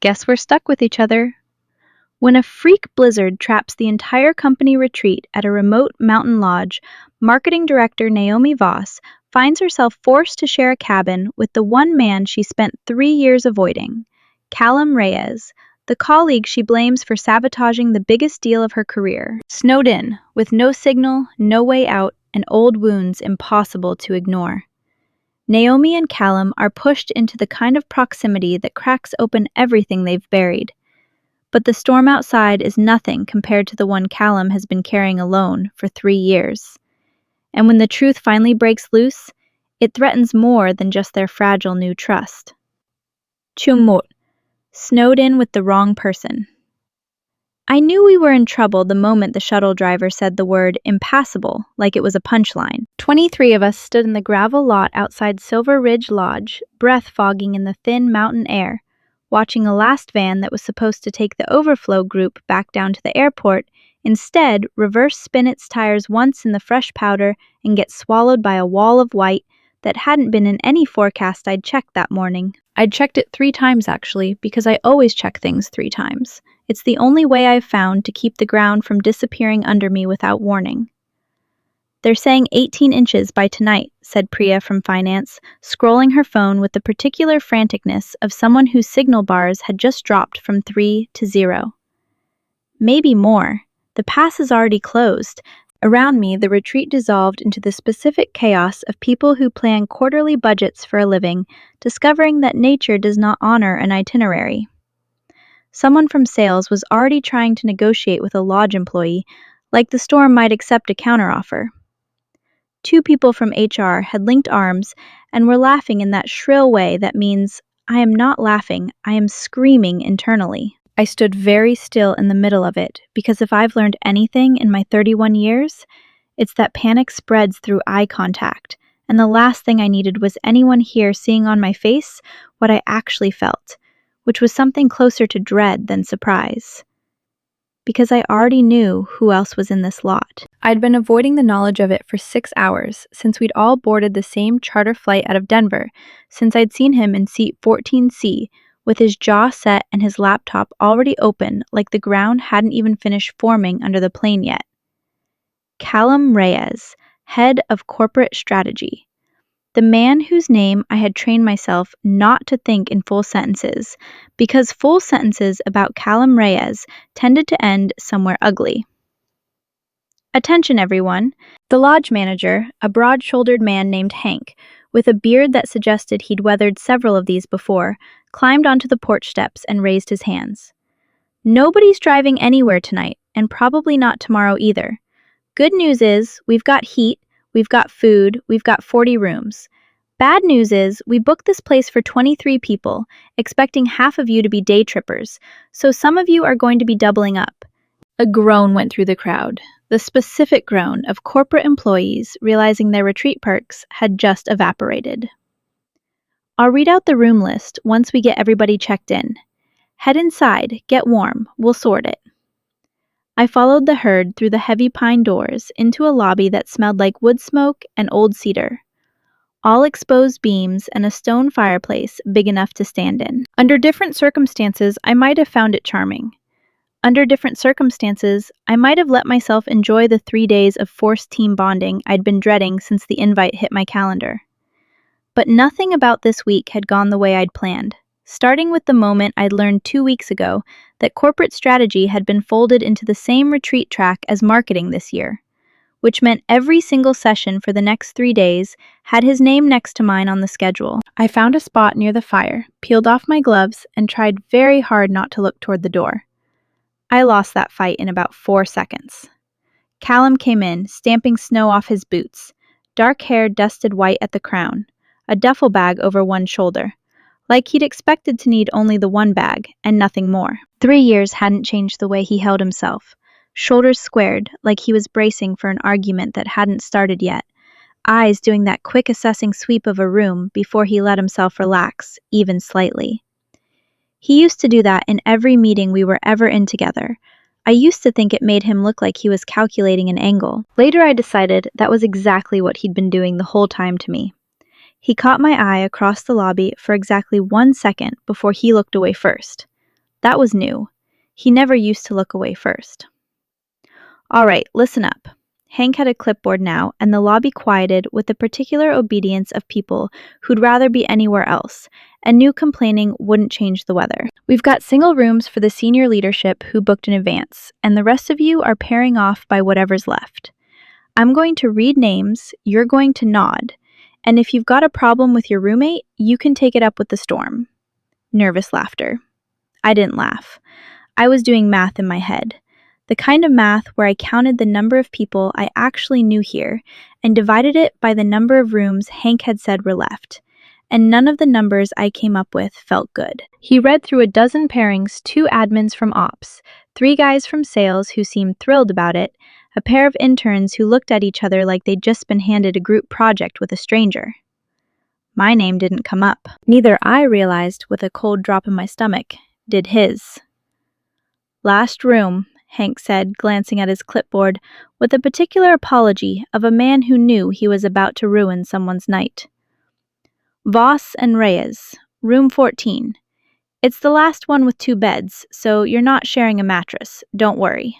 Guess we're stuck with each other. When a freak blizzard traps the entire company retreat at a remote mountain lodge, marketing director Naomi Voss finds herself forced to share a cabin with the one man she spent 3 years avoiding, Callum Reyes, the colleague she blames for sabotaging the biggest deal of her career. Snowed in, with no signal, no way out, and old wounds impossible to ignore. Naomi and Callum are pushed into the kind of proximity that cracks open everything they've buried. But the storm outside is nothing compared to the one Callum has been carrying alone for 3 years. And when the truth finally breaks loose, it threatens more than just their fragile new trust. Chumot, snowed in with the wrong person. I knew we were in trouble the moment the shuttle driver said the word impassable like it was a punchline. 23 of us stood in the gravel lot outside Silver Ridge Lodge, breath fogging in the thin mountain air, watching a last van that was supposed to take the overflow group back down to the airport instead reverse spin its tires once in the fresh powder and get swallowed by a wall of white that hadn't been in any forecast I'd checked that morning. I'd checked it 3 times actually, because I always check things 3 times. It's the only way I've found to keep the ground from disappearing under me without warning. They're saying 18 inches by tonight, said Priya from finance, scrolling her phone with the particular franticness of someone whose signal bars had just dropped from 3 to 0. Maybe more. The pass is already closed. Around me, the retreat dissolved into the specific chaos of people who plan quarterly budgets for a living, discovering that nature does not honor an itinerary. Someone from sales was already trying to negotiate with a lodge employee, like the storm might accept a counteroffer. 2 people from HR had linked arms and were laughing in that shrill way that means, I am not laughing, I am screaming internally. I stood very still in the middle of it, because if I've learned anything in my 31 years, it's that panic spreads through eye contact, and the last thing I needed was anyone here seeing on my face what I actually felt, which was something closer to dread than surprise. Because I already knew who else was in this lot. I'd been avoiding the knowledge of it for 6 hours, since we'd all boarded the same charter flight out of Denver, since I'd seen him in seat 14C, with his jaw set and his laptop already open like the ground hadn't even finished forming under the plane yet. Callum Reyes, head of corporate strategy. The man whose name I had trained myself not to think in full sentences, because full sentences about Callum Reyes tended to end somewhere ugly. Attention everyone. The lodge manager, a broad-shouldered man named Hank, with a beard that suggested he'd weathered several of these before, climbed onto the porch steps and raised his hands. Nobody's driving anywhere tonight, and probably not tomorrow either. Good news is, we've got heat, we've got food, we've got 40 rooms. Bad news is, we booked this place for 23 people, expecting half of you to be day trippers, so some of you are going to be doubling up. A groan went through the crowd, the specific groan of corporate employees realizing their retreat perks had just evaporated. I'll read out the room list once we get everybody checked in. Head inside, get warm, we'll sort it. I followed the herd through the heavy pine doors into a lobby that smelled like wood smoke and old cedar. All exposed beams and a stone fireplace big enough to stand in. Under different circumstances, I might have found it charming. Under different circumstances, I might have let myself enjoy the 3 days of forced team bonding I'd been dreading since the invite hit my calendar. But nothing about this week had gone the way I'd planned, starting with the moment I'd learned 2 weeks ago that corporate strategy had been folded into the same retreat track as marketing this year, which meant every single session for the next 3 days had his name next to mine on the schedule. I found a spot near the fire, peeled off my gloves, and tried very hard not to look toward the door. I lost that fight in about 4 seconds. Callum came in, stamping snow off his boots, dark hair dusted white at the crown, a duffel bag over one shoulder, like he'd expected to need only the one bag and nothing more. 3 years hadn't changed the way he held himself, shoulders squared like he was bracing for an argument that hadn't started yet, eyes doing that quick assessing sweep of a room before he let himself relax, even slightly. He used to do that in every meeting we were ever in together. I used to think it made him look like he was calculating an angle. Later I decided that was exactly what he'd been doing the whole time to me. He caught my eye across the lobby for exactly 1 second before he looked away first. That was new. He never used to look away first. All right, listen up. Hank had a clipboard now, and the lobby quieted with the particular obedience of people who'd rather be anywhere else, and knew complaining wouldn't change the weather. We've got single rooms for the senior leadership who booked in advance, and the rest of you are pairing off by whatever's left. I'm going to read names, you're going to nod, and if you've got a problem with your roommate, you can take it up with the storm. Nervous laughter. I didn't laugh. I was doing math in my head. The kind of math where I counted the number of people I actually knew here and divided it by the number of rooms Hank had said were left. And none of the numbers I came up with felt good. He read through a dozen pairings, 2 admins from ops, 3 guys from sales who seemed thrilled about it, a pair of interns who looked at each other like they'd just been handed a group project with a stranger. My name didn't come up. Neither I realized, with a cold drop in my stomach, did his. Last room, Hank said, glancing at his clipboard with a particular apology of a man who knew he was about to ruin someone's night. Voss and Reyes, room 14. It's the last one with 2 beds, so you're not sharing a mattress, don't worry.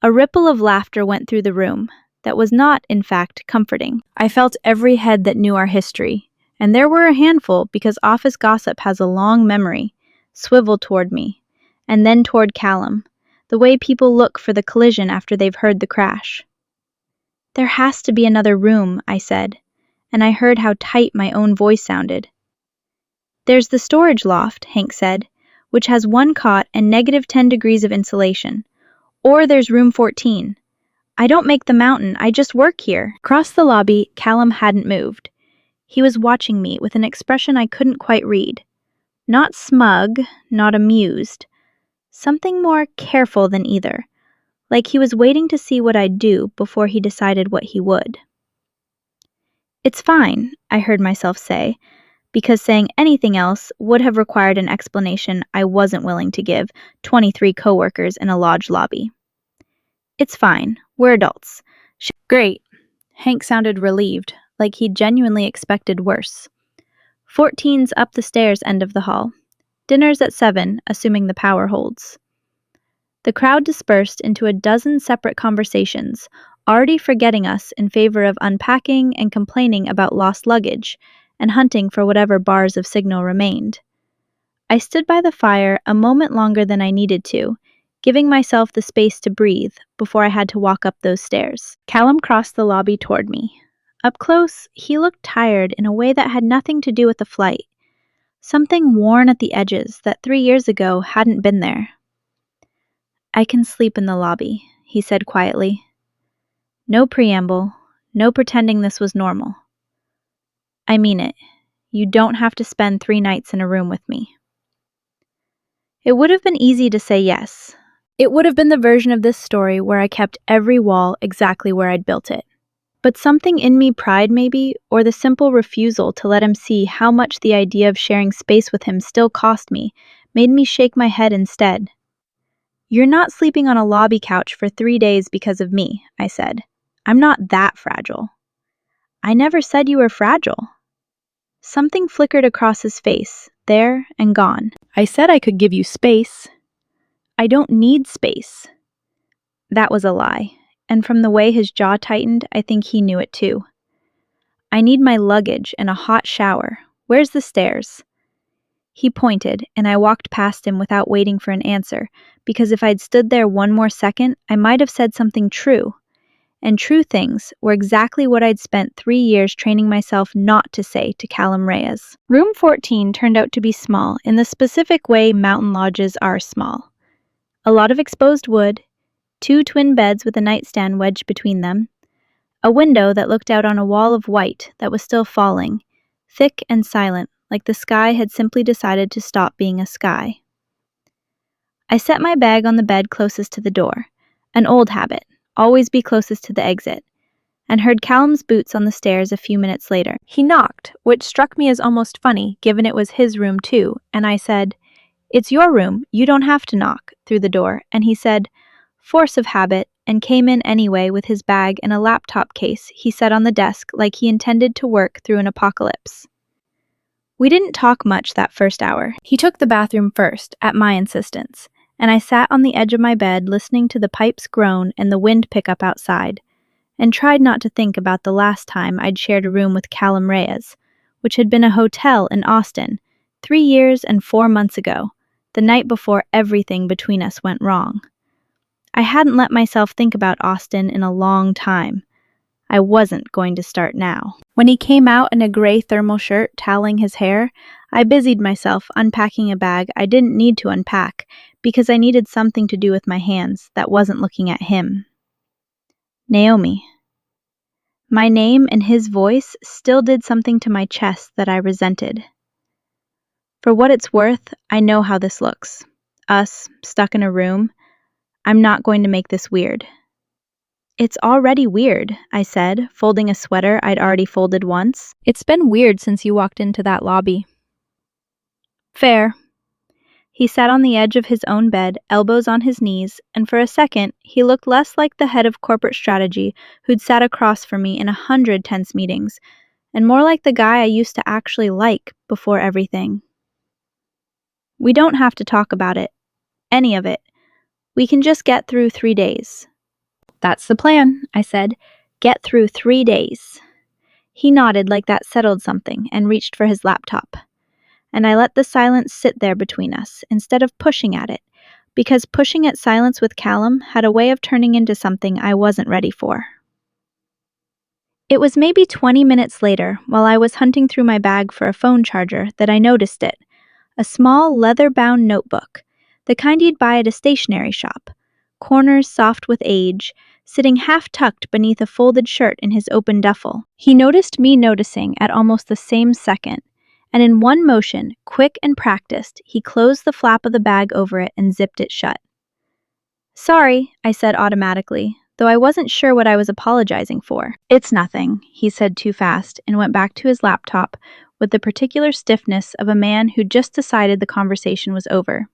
A ripple of laughter went through the room that was not, in fact, comforting. I felt every head that knew our history, and there were a handful because office gossip has a long memory, swivel toward me, and then toward Callum, the way people look for the collision after they've heard the crash. There has to be another room, I said, and I heard how tight my own voice sounded. There's the storage loft, Hank said, which has 1 cot and negative 10 degrees of insulation. Or there's room 14. I don't make the mountain, I just work here. Across the lobby, Callum hadn't moved. He was watching me with an expression I couldn't quite read. Not smug, not amused. Something more careful than either, like he was waiting to see what I'd do before he decided what he would. It's fine, I heard myself say, because saying anything else would have required an explanation I wasn't willing to give 23 coworkers in a lodge lobby. It's fine, we're adults. Great. Hank sounded relieved, like he'd genuinely expected worse. 14's up the stairs end of the hall. Dinner's at 7, assuming the power holds. The crowd dispersed into a dozen separate conversations, already forgetting us in favor of unpacking and complaining about lost luggage, and hunting for whatever bars of signal remained. I stood by the fire a moment longer than I needed to, giving myself the space to breathe before I had to walk up those stairs. Callum crossed the lobby toward me. Up close, he looked tired in a way that had nothing to do with the flight. Something worn at the edges that 3 years ago hadn't been there. I can sleep in the lobby, he said quietly. No preamble, no pretending this was normal. I mean it. You don't have to spend 3 nights in a room with me. It would have been easy to say yes. It would have been the version of this story where I kept every wall exactly where I'd built it. But something in me, pride maybe, or the simple refusal to let him see how much the idea of sharing space with him still cost me, made me shake my head instead. You're not sleeping on a lobby couch for 3 days because of me, I said. I'm not that fragile. I never said you were fragile. Something flickered across his face, there and gone. I said I could give you space. I don't need space. That was a lie, and from the way his jaw tightened, I think he knew it too. I need my luggage and a hot shower. Where's the stairs? He pointed, and I walked past him without waiting for an answer, because if I'd stood there 1 more second, I might have said something true. And true things were exactly what I'd spent 3 years training myself not to say to Callum Reyes. Room 14 turned out to be small in the specific way mountain lodges are small. A lot of exposed wood, 2 twin beds with a nightstand wedged between them, a window that looked out on a wall of white that was still falling, thick and silent, like the sky had simply decided to stop being a sky. I set my bag on the bed closest to the door, an old habit, always be closest to the exit, and heard Callum's boots on the stairs a few minutes later. He knocked, which struck me as almost funny, given it was his room too, and I said, "It's your room, you don't have to knock," through the door, and he said, force of habit, and came in anyway with his bag and a laptop case he set on the desk like he intended to work through an apocalypse. We didn't talk much that first hour. He took the bathroom first, at my insistence, and I sat on the edge of my bed listening to the pipes groan and the wind pick up outside, and tried not to think about the last time I'd shared a room with Callum Reyes, which had been a hotel in Austin, 3 years and 4 months ago, the night before everything between us went wrong. I hadn't let myself think about Austin in a long time. I wasn't going to start now. When he came out in a gray thermal shirt toweling his hair, I busied myself unpacking a bag I didn't need to unpack because I needed something to do with my hands that wasn't looking at him. Naomi. My name and his voice still did something to my chest that I resented. For what it's worth, I know how this looks. Us, stuck in a room. I'm not going to make this weird. It's already weird, I said, folding a sweater I'd already folded once. It's been weird since you walked into that lobby. Fair. He sat on the edge of his own bed, elbows on his knees, and for a second, he looked less like the head of corporate strategy who'd sat across from me in 100 tense meetings, and more like the guy I used to actually like before everything. We don't have to talk about it. Any of it. We can just get through 3 days. That's the plan, I said. Get through 3 days. He nodded like that settled something and reached for his laptop. And I let the silence sit there between us instead of pushing at it, because pushing at silence with Callum had a way of turning into something I wasn't ready for. It was maybe 20 minutes later, while I was hunting through my bag for a phone charger, that I noticed it. A small leather-bound notebook, the kind you'd buy at a stationery shop, corners soft with age, sitting half-tucked beneath a folded shirt in his open duffel. He noticed me noticing at almost the same second, and in one motion, quick and practiced, he closed the flap of the bag over it and zipped it shut. Sorry, I said automatically, though I wasn't sure what I was apologizing for. It's nothing, he said too fast, and went back to his laptop with the particular stiffness of a man who'd just decided the conversation was over.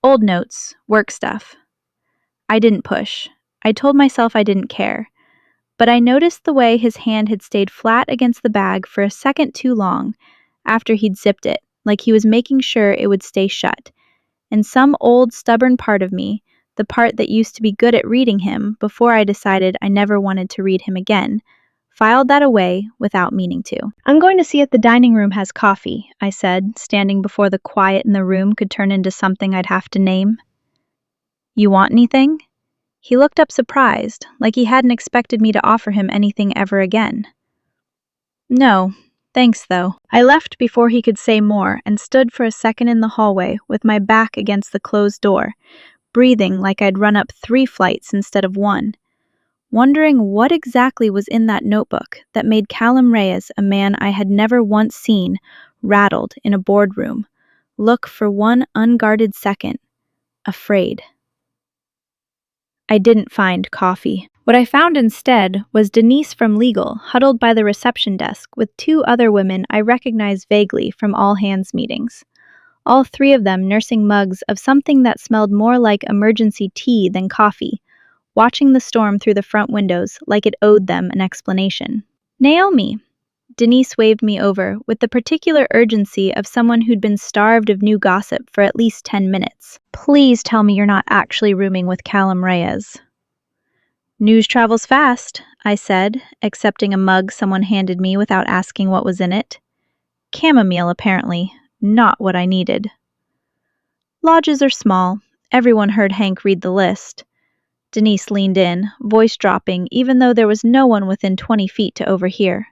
Old notes, work stuff. I didn't push. I told myself I didn't care. But I noticed the way his hand had stayed flat against the bag for a second too long after he'd zipped it, like he was making sure it would stay shut. And some old stubborn part of me, the part that used to be good at reading him before I decided I never wanted to read him again, filed that away without meaning to. I'm going to see if the dining room has coffee, I said, standing before the quiet in the room could turn into something I'd have to name. You want anything? He looked up surprised, like he hadn't expected me to offer him anything ever again. No, thanks though. I left before he could say more and stood for a second in the hallway with my back against the closed door, breathing like I'd run up 3 flights instead of 1, wondering what exactly was in that notebook that made Callum Reyes, a man I had never once seen, rattled in a boardroom, look for one unguarded second, afraid. I didn't find coffee. What I found instead was Denise from legal huddled by the reception desk with 2 other women I recognized vaguely from all hands meetings. All 3 of them nursing mugs of something that smelled more like emergency tea than coffee, watching the storm through the front windows like it owed them an explanation. Naomi! Denise waved me over with the particular urgency of someone who'd been starved of new gossip for at least 10 minutes. Please tell me you're not actually rooming with Callum Reyes. News travels fast, I said, accepting a mug someone handed me without asking what was in it. Chamomile, apparently, not what I needed. Lodges are small. Everyone heard Hank read the list. Denise leaned in, voice dropping, even though there was no one within 20 feet to overhear.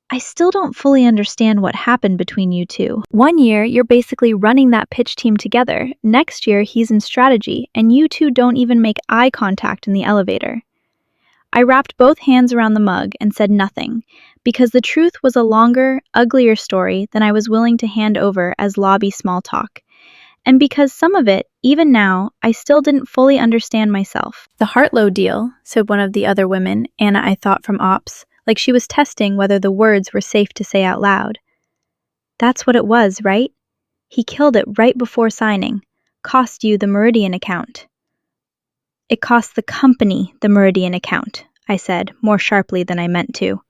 I still don't fully understand what happened between you 2. One year, you're basically running that pitch team together. Next year, he's in strategy, and you 2 don't even make eye contact in the elevator. I wrapped both hands around the mug and said nothing, because the truth was a longer, uglier story than I was willing to hand over as lobby small talk. And because some of it, even now, I still didn't fully understand myself. The Hartlow deal, said one of the other women, Anna I thought from Ops, like she was testing whether the words were safe to say out loud. That's what it was, right? He killed it right before signing. Cost you the Meridian account. It cost the company the Meridian account, I said, more sharply than I meant to.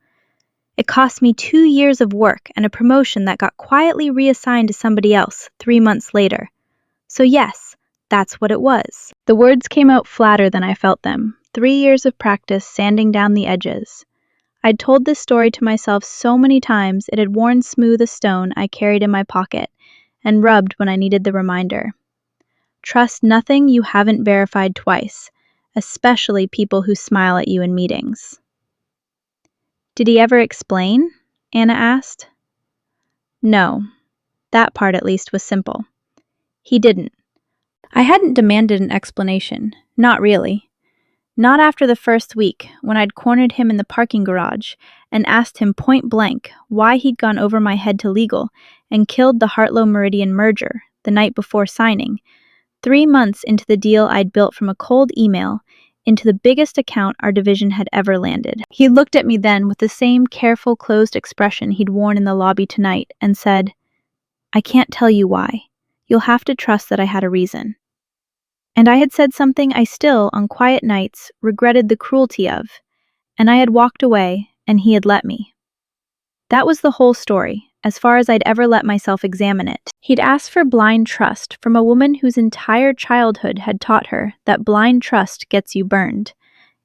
It cost me 2 years of work and a promotion that got quietly reassigned to somebody else 3 months later. So yes, that's what it was. The words came out flatter than I felt them. 3 years of practice sanding down the edges. I'd told this story to myself so many times it had worn smooth a stone I carried in my pocket and rubbed when I needed the reminder. Trust nothing you haven't verified twice, especially people who smile at you in meetings. Did he ever explain? Anna asked. No, that part at least was simple. He didn't. I hadn't demanded an explanation, not really. Not after the first week, when I'd cornered him in the parking garage and asked him point blank why he'd gone over my head to legal and killed the Hartlow Meridian merger the night before signing, 3 months into the deal I'd built from a cold email into the biggest account our division had ever landed. He looked at me then with the same careful, closed expression he'd worn in the lobby tonight and said, "I can't tell you why. You'll have to trust that I had a reason." And I had said something I still, on quiet nights, regretted the cruelty of, and I had walked away, and he had let me. That was the whole story, as far as I'd ever let myself examine it. He'd asked for blind trust from a woman whose entire childhood had taught her that blind trust gets you burned.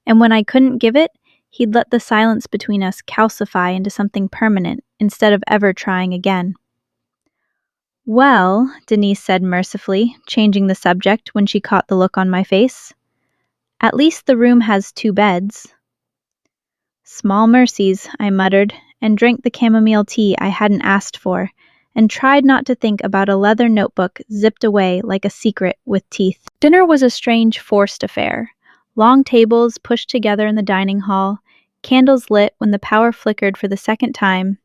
And when I couldn't give it, he'd let the silence between us calcify into something permanent instead of ever trying again. "Well," Denise said mercifully, changing the subject when she caught the look on my face, "at least the room has 2 beds." "Small mercies," I muttered, and drank the chamomile tea I hadn't asked for, and tried not to think about a leather notebook zipped away like a secret with teeth. Dinner was a strange, forced affair. Long tables pushed together in the dining hall, candles lit when the power flickered for the second time,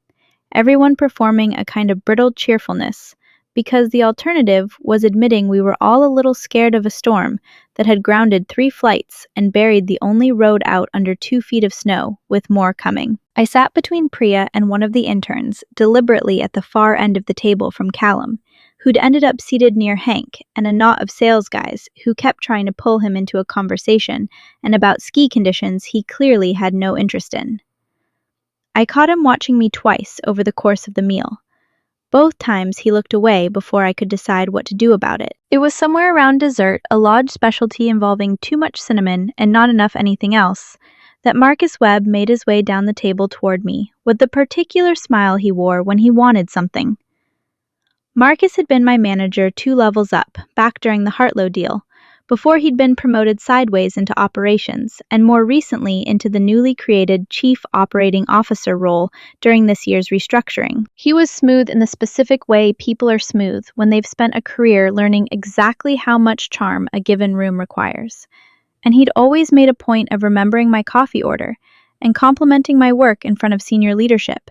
everyone performing a kind of brittle cheerfulness, because the alternative was admitting we were all a little scared of a storm that had grounded 3 flights and buried the only road out under 2 feet of snow, with more coming. I sat between Priya and one of the interns, deliberately at the far end of the table from Callum, who'd ended up seated near Hank and a knot of sales guys who kept trying to pull him into a conversation and about ski conditions he clearly had no interest in. I caught him watching me twice over the course of the meal. Both times he looked away before I could decide what to do about it. It was somewhere around dessert, a lodge specialty involving too much cinnamon and not enough anything else, that Marcus Webb made his way down the table toward me, with the particular smile he wore when he wanted something. Marcus had been my manager 2 levels up, back during the Hartlow deal, before he'd been promoted sideways into operations, and more recently into the newly created Chief Operating Officer role during this year's restructuring. He was smooth in the specific way people are smooth when they've spent a career learning exactly how much charm a given room requires. And he'd always made a point of remembering my coffee order and complimenting my work in front of senior leadership.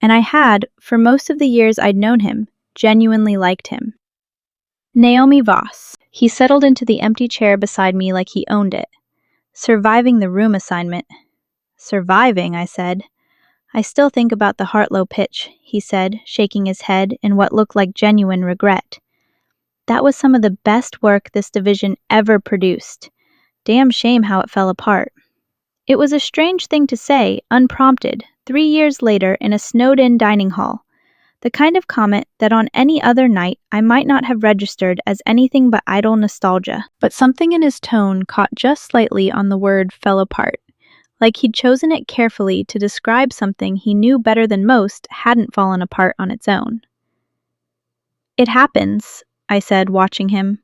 And I had, for most of the years I'd known him, genuinely liked him. Naomi Voss. He settled into the empty chair beside me like he owned it. Surviving the room assignment. Surviving, I said. I still think about the Hartlow pitch, he said, shaking his head in what looked like genuine regret. That was some of the best work this division ever produced. Damn shame how it fell apart. It was a strange thing to say, unprompted, 3 years later in a snowed-in dining hall. The kind of comment that on any other night I might not have registered as anything but idle nostalgia. But something in his tone caught just slightly on the word "fell apart," like he'd chosen it carefully to describe something he knew better than most hadn't fallen apart on its own. "It happens," I said, watching him.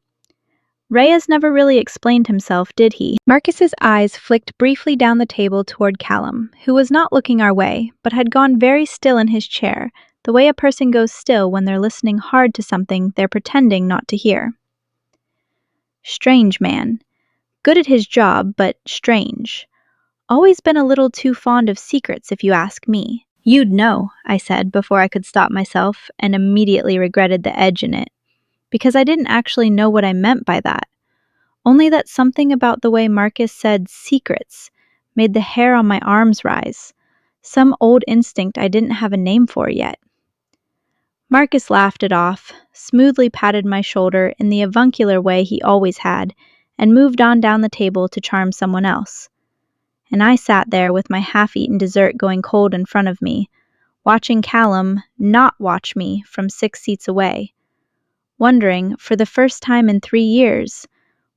"Reyes never really explained himself, did he?" Marcus's eyes flicked briefly down the table toward Callum, who was not looking our way, but had gone very still in his chair, the way a person goes still when they're listening hard to something they're pretending not to hear. Strange man. Good at his job, but strange. Always been a little too fond of secrets, if you ask me. "You'd know," I said before I could stop myself, and immediately regretted the edge in it, because I didn't actually know what I meant by that. Only that something about the way Marcus said secrets made the hair on my arms rise. Some old instinct I didn't have a name for yet. Marcus laughed it off, smoothly patted my shoulder in the avuncular way he always had, and moved on down the table to charm someone else. and I sat there with my half-eaten dessert going cold in front of me, watching Callum not watch me from 6 seats away, wondering, for the first time in 3 years,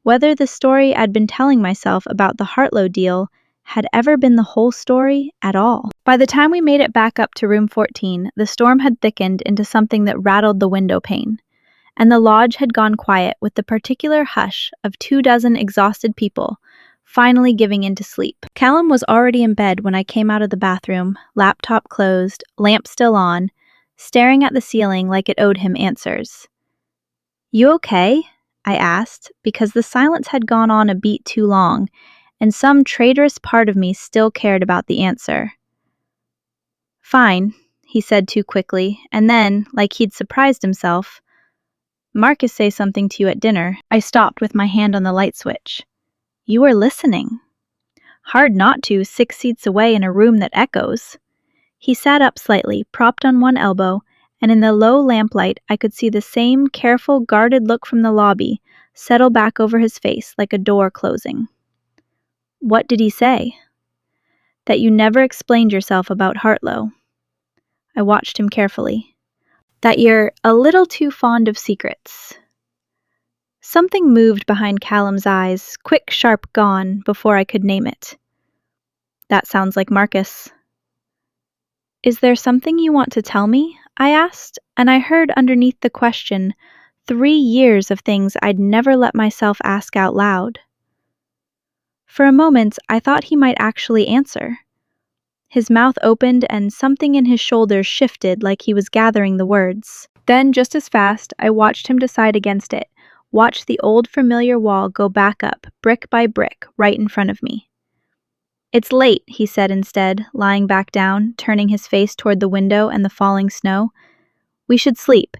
whether the story I'd been telling myself about the Hartlow deal had ever been the whole story at all. By the time we made it back up to room 14, the storm had thickened into something that rattled the window pane, and the lodge had gone quiet with the particular hush of 24 exhausted people finally giving in to sleep. Callum was already in bed when I came out of the bathroom, laptop closed, lamp still on, staring at the ceiling like it owed him answers. "You okay?" I asked, because the silence had gone on a beat too long, and some traitorous part of me still cared about the answer. "Fine," he said too quickly, and then, like he'd surprised himself, "Marcus say something to you at dinner." I stopped with my hand on the light switch. "You were listening." "Hard not to, 6 seats away in a room that echoes." He sat up slightly, propped on one elbow, and in the low lamplight I could see the same careful, guarded look from the lobby settle back over his face like a door closing. "What did he say?" "That you never explained yourself about Hartlow." I watched him carefully. "That you're a little too fond of secrets." Something moved behind Callum's eyes, quick, sharp, gone, before I could name it. "That sounds like Marcus." "Is there something you want to tell me?" I asked, and I heard underneath the question 3 years of things I'd never let myself ask out loud. For a moment, I thought he might actually answer. His mouth opened and something in his shoulders shifted like he was gathering the words. Then, just as fast, I watched him decide against it, watched the old familiar wall go back up, brick by brick, right in front of me. "It's late," he said instead, lying back down, turning his face toward the window and the falling snow. "We should sleep.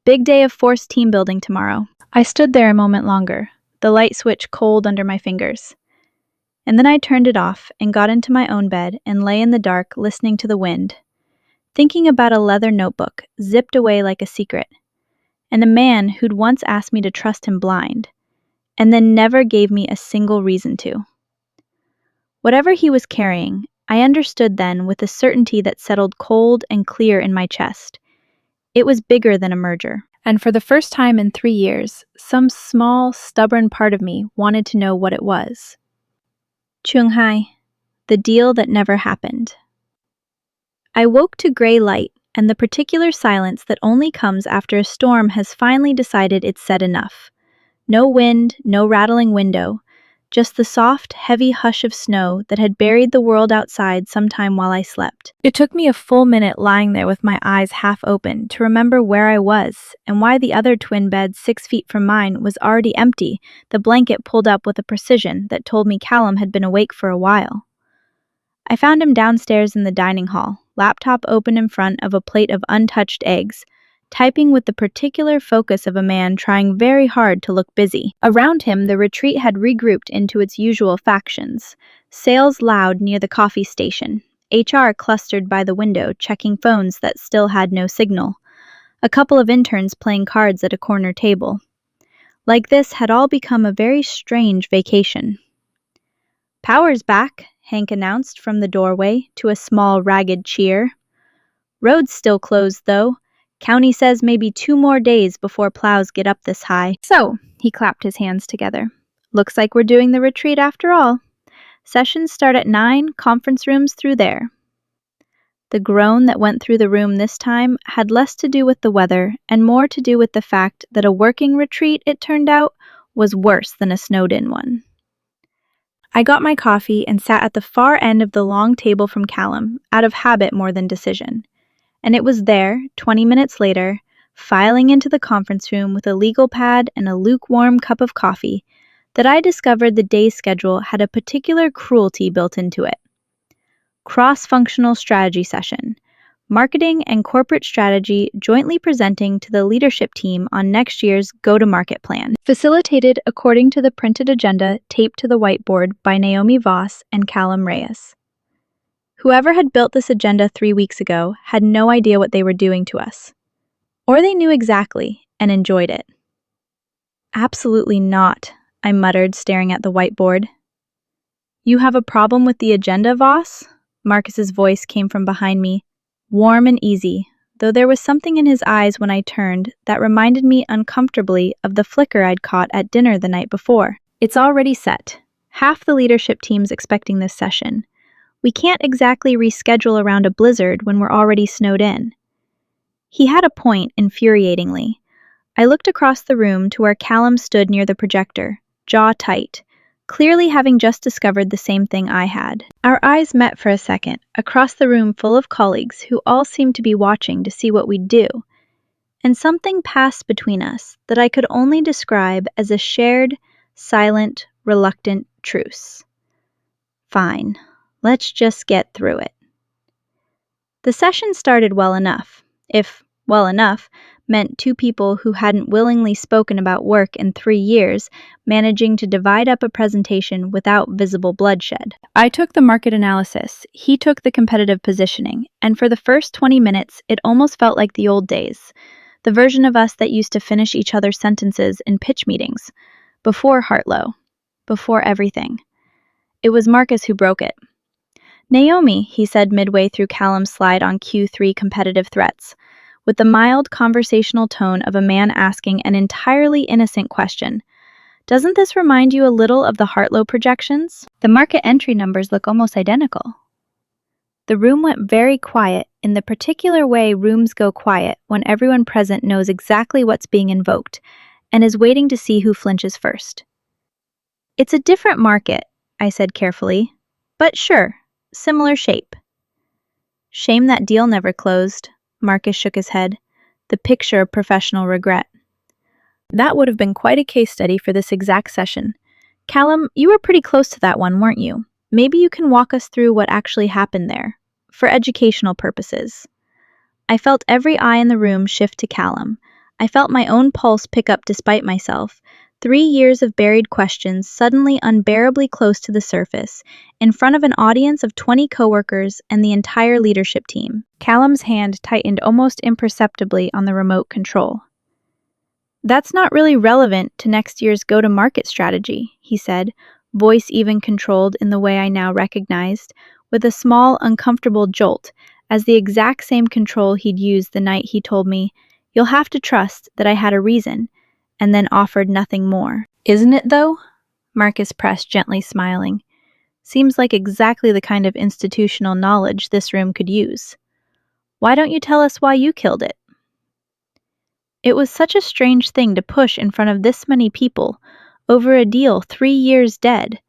Big day of forced team building tomorrow." I stood there a moment longer, the light switch cold under my fingers. And then I turned it off and got into my own bed and lay in the dark listening to the wind, thinking about a leather notebook zipped away like a secret, and a man who'd once asked me to trust him blind, and then never gave me a single reason to. Whatever he was carrying, I understood then with a certainty that settled cold and clear in my chest. It was bigger than a merger. And for the first time in 3 years, some small, stubborn part of me wanted to know what it was. Chung-hai, the deal that never happened. I woke to gray light and the particular silence that only comes after a storm has finally decided it's said enough. No wind, no rattling window, just the soft, heavy hush of snow that had buried the world outside sometime while I slept. It took me a full minute lying there with my eyes half open to remember where I was and why the other twin bed 6 feet from mine was already empty, the blanket pulled up with a precision that told me Callum had been awake for a while. I found him downstairs in the dining hall, laptop open in front of a plate of untouched eggs, typing with the particular focus of a man trying very hard to look busy. Around him, the retreat had regrouped into its usual factions. Sales loud near the coffee station. HR clustered by the window, checking phones that still had no signal. A couple of interns playing cards at a corner table. Like this had all become a very strange vacation. "Power's back," Hank announced from the doorway to a small, ragged cheer. "Road's still closed, though. County says maybe 2 more days before plows get up this high." "So," he clapped his hands together, "looks like we're doing the retreat after all. Sessions start at 9, conference rooms through there." The groan that went through the room this time had less to do with the weather and more to do with the fact that a working retreat, it turned out, was worse than a snowed-in one. I got my coffee and sat at the far end of the long table from Callum, out of habit more than decision. And it was there, 20 minutes later, filing into the conference room with a legal pad and a lukewarm cup of coffee, that I discovered the day's schedule had a particular cruelty built into it. Cross-functional strategy session. Marketing and corporate strategy jointly presenting to the leadership team on next year's go-to-market plan. Facilitated according to the printed agenda taped to the whiteboard by Naomi Voss and Callum Reyes. Whoever had built this agenda 3 weeks ago had no idea what they were doing to us. Or they knew exactly and enjoyed it. "Absolutely not," I muttered, staring at the whiteboard. You have a problem with the agenda, Voss? Marcus's voice came from behind me, warm and easy, though there was something in his eyes when I turned that reminded me uncomfortably of the flicker I'd caught at dinner the night before. It's already set. Half the leadership team's expecting this session. We can't exactly reschedule around a blizzard when we're already snowed in. He had a point, infuriatingly. I looked across the room to where Callum stood near the projector, jaw tight, clearly having just discovered the same thing I had. Our eyes met for a second, across the room full of colleagues who all seemed to be watching to see what we'd do. And something passed between us that I could only describe as a shared, silent, reluctant truce. Fine, let's just get through it. The session started well enough, if well enough meant two people who hadn't willingly spoken about work in 3 years managing to divide up a presentation without visible bloodshed. I took the market analysis, he took the competitive positioning, and for the first 20 minutes it almost felt like the old days, the version of us that used to finish each other's sentences in pitch meetings, before Hartlow, before everything. It was Marcus who broke it. Naomi, he said midway through Callum's slide on Q3 competitive threats, with the mild conversational tone of a man asking an entirely innocent question. Doesn't this remind you a little of the Hartlow projections? The market entry numbers look almost identical. The room went very quiet in the particular way rooms go quiet when everyone present knows exactly what's being invoked and is waiting to see who flinches first. It's a different market, I said carefully, but sure, similar shape. Shame that deal never closed. Marcus shook his head, the picture of professional regret. That would have been quite a case study for this exact session. Callum, you were pretty close to that one, weren't you? Maybe you can walk us through what actually happened there, for educational purposes. I felt every eye in the room shift to Callum. I felt my own pulse pick up despite myself. 3 years of buried questions suddenly unbearably close to the surface, in front of an audience of 20 coworkers and the entire leadership team. Callum's hand tightened almost imperceptibly on the remote control. That's not really relevant to next year's go-to-market strategy, he said, voice even controlled in the way I now recognized, with a small, uncomfortable jolt, as the exact same control he'd used the night he told me, "You'll have to trust that I had a reason," and then offered nothing more. Isn't it, though? Marcus pressed, gently smiling. Seems like exactly the kind of institutional knowledge this room could use. Why don't you tell us why you killed it? It was such a strange thing to push in front of this many people, over a deal 3 years dead.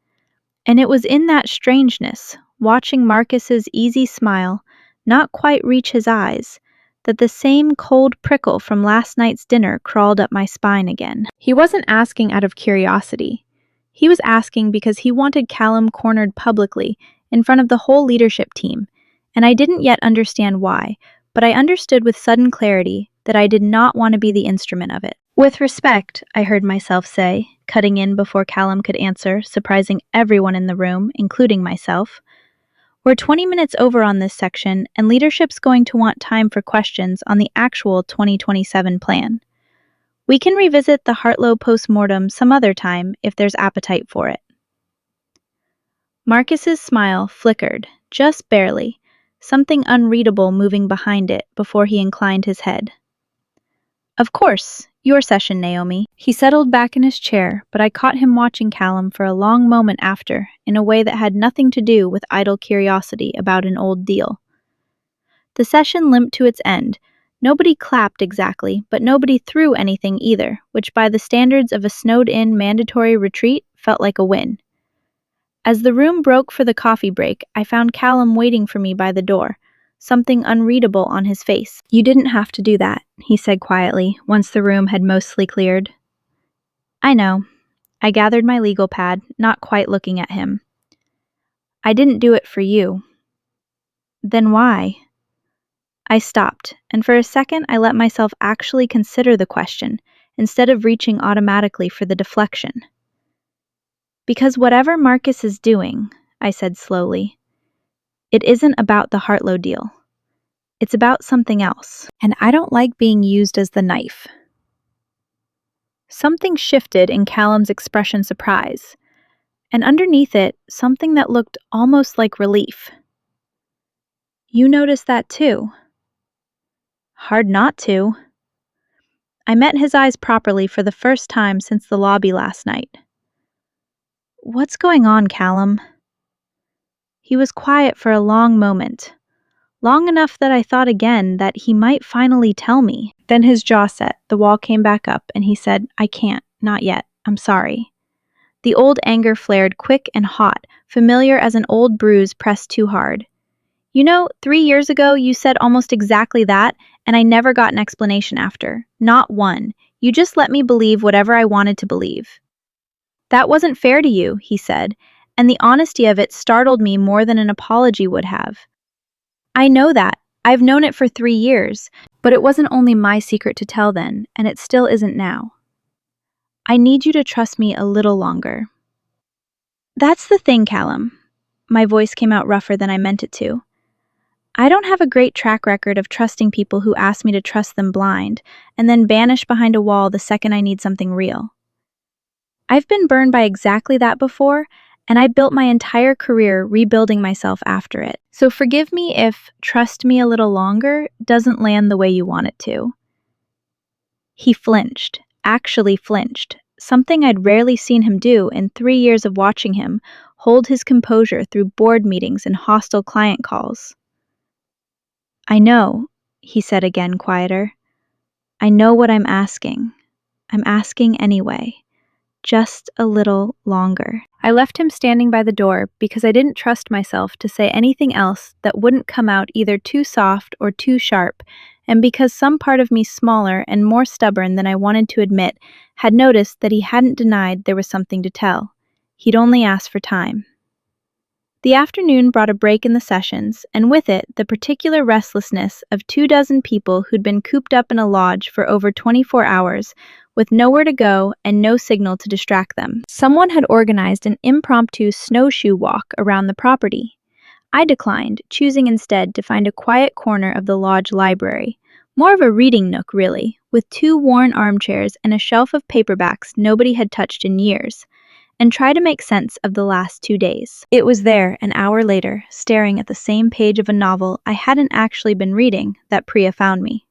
And it was in that strangeness, watching Marcus's easy smile not quite reach his eyes, that the same cold prickle from last night's dinner crawled up my spine again. He wasn't asking out of curiosity. He was asking because he wanted Callum cornered publicly in front of the whole leadership team, and I didn't yet understand why, but I understood with sudden clarity that I did not want to be the instrument of it. With respect, I heard myself say, cutting in before Callum could answer, surprising everyone in the room, including myself. We're 20 minutes over on this section, and leadership's going to want time for questions on the actual 2027 plan. We can revisit the Hartlow postmortem some other time if there's appetite for it. Marcus's smile flickered, just barely, something unreadable moving behind it before he inclined his head. Of course, your session, Naomi. He settled back in his chair, but I caught him watching Callum for a long moment after, in a way that had nothing to do with idle curiosity about an old deal. The session limped to its end. Nobody clapped exactly, but nobody threw anything either, which by the standards of a snowed-in mandatory retreat felt like a win. As the room broke for the coffee break, I found Callum waiting for me by the door, something unreadable on his face. You didn't have to do that, he said quietly, once the room had mostly cleared. I know. I gathered my legal pad, not quite looking at him. I didn't do it for you. Then why? I stopped, and for a second I let myself actually consider the question, instead of reaching automatically for the deflection. Because whatever Marcus is doing, I said slowly, it isn't about the Hartlow deal. It's about something else, and I don't like being used as the knife. Something shifted in Callum's expression surprise. and underneath it, something that looked almost like relief. You noticed that too? Hard not to. I met his eyes properly for the first time since the lobby last night. What's going on, Callum? He was quiet for a long moment, long enough that I thought again that he might finally tell me. Then his jaw set, the wall came back up, and he said, I can't, not yet, I'm sorry. The old anger flared quick and hot, familiar as an old bruise pressed too hard. 3 years ago you said almost exactly that, and I never got an explanation after. Not one. You just let me believe whatever I wanted to believe. That wasn't fair to you, he said, and the honesty of it startled me more than an apology would have. I know that. I've known it for 3 years, but it wasn't only my secret to tell then, and it still isn't now. I need you to trust me a little longer. That's the thing, Callum. My voice came out rougher than I meant it to. I don't have a great track record of trusting people who ask me to trust them blind, and then vanish behind a wall the second I need something real. I've been burned by exactly that before, and I built my entire career rebuilding myself after it. So forgive me if trust me a little longer doesn't land the way you want it to. He flinched, actually flinched, something I'd rarely seen him do in 3 years of watching him hold his composure through board meetings and hostile client calls. I know, he said again, quieter. I know what I'm asking. I'm asking anyway. Just a little longer. I left him standing by the door because I didn't trust myself to say anything else that wouldn't come out either too soft or too sharp, and because some part of me smaller and more stubborn than I wanted to admit had noticed that he hadn't denied there was something to tell. He'd only asked for time. The afternoon brought a break in the sessions, and with it the particular restlessness of 24 people who'd been cooped up in a lodge for over 24 hours, with nowhere to go and no signal to distract them. Someone had organized an impromptu snowshoe walk around the property. I declined, choosing instead to find a quiet corner of the lodge library, more of a reading nook really, with 2 worn armchairs and a shelf of paperbacks nobody had touched in years, and try to make sense of the last 2 days. It was there, an hour later, staring at the same page of a novel I hadn't actually been reading, that Priya found me.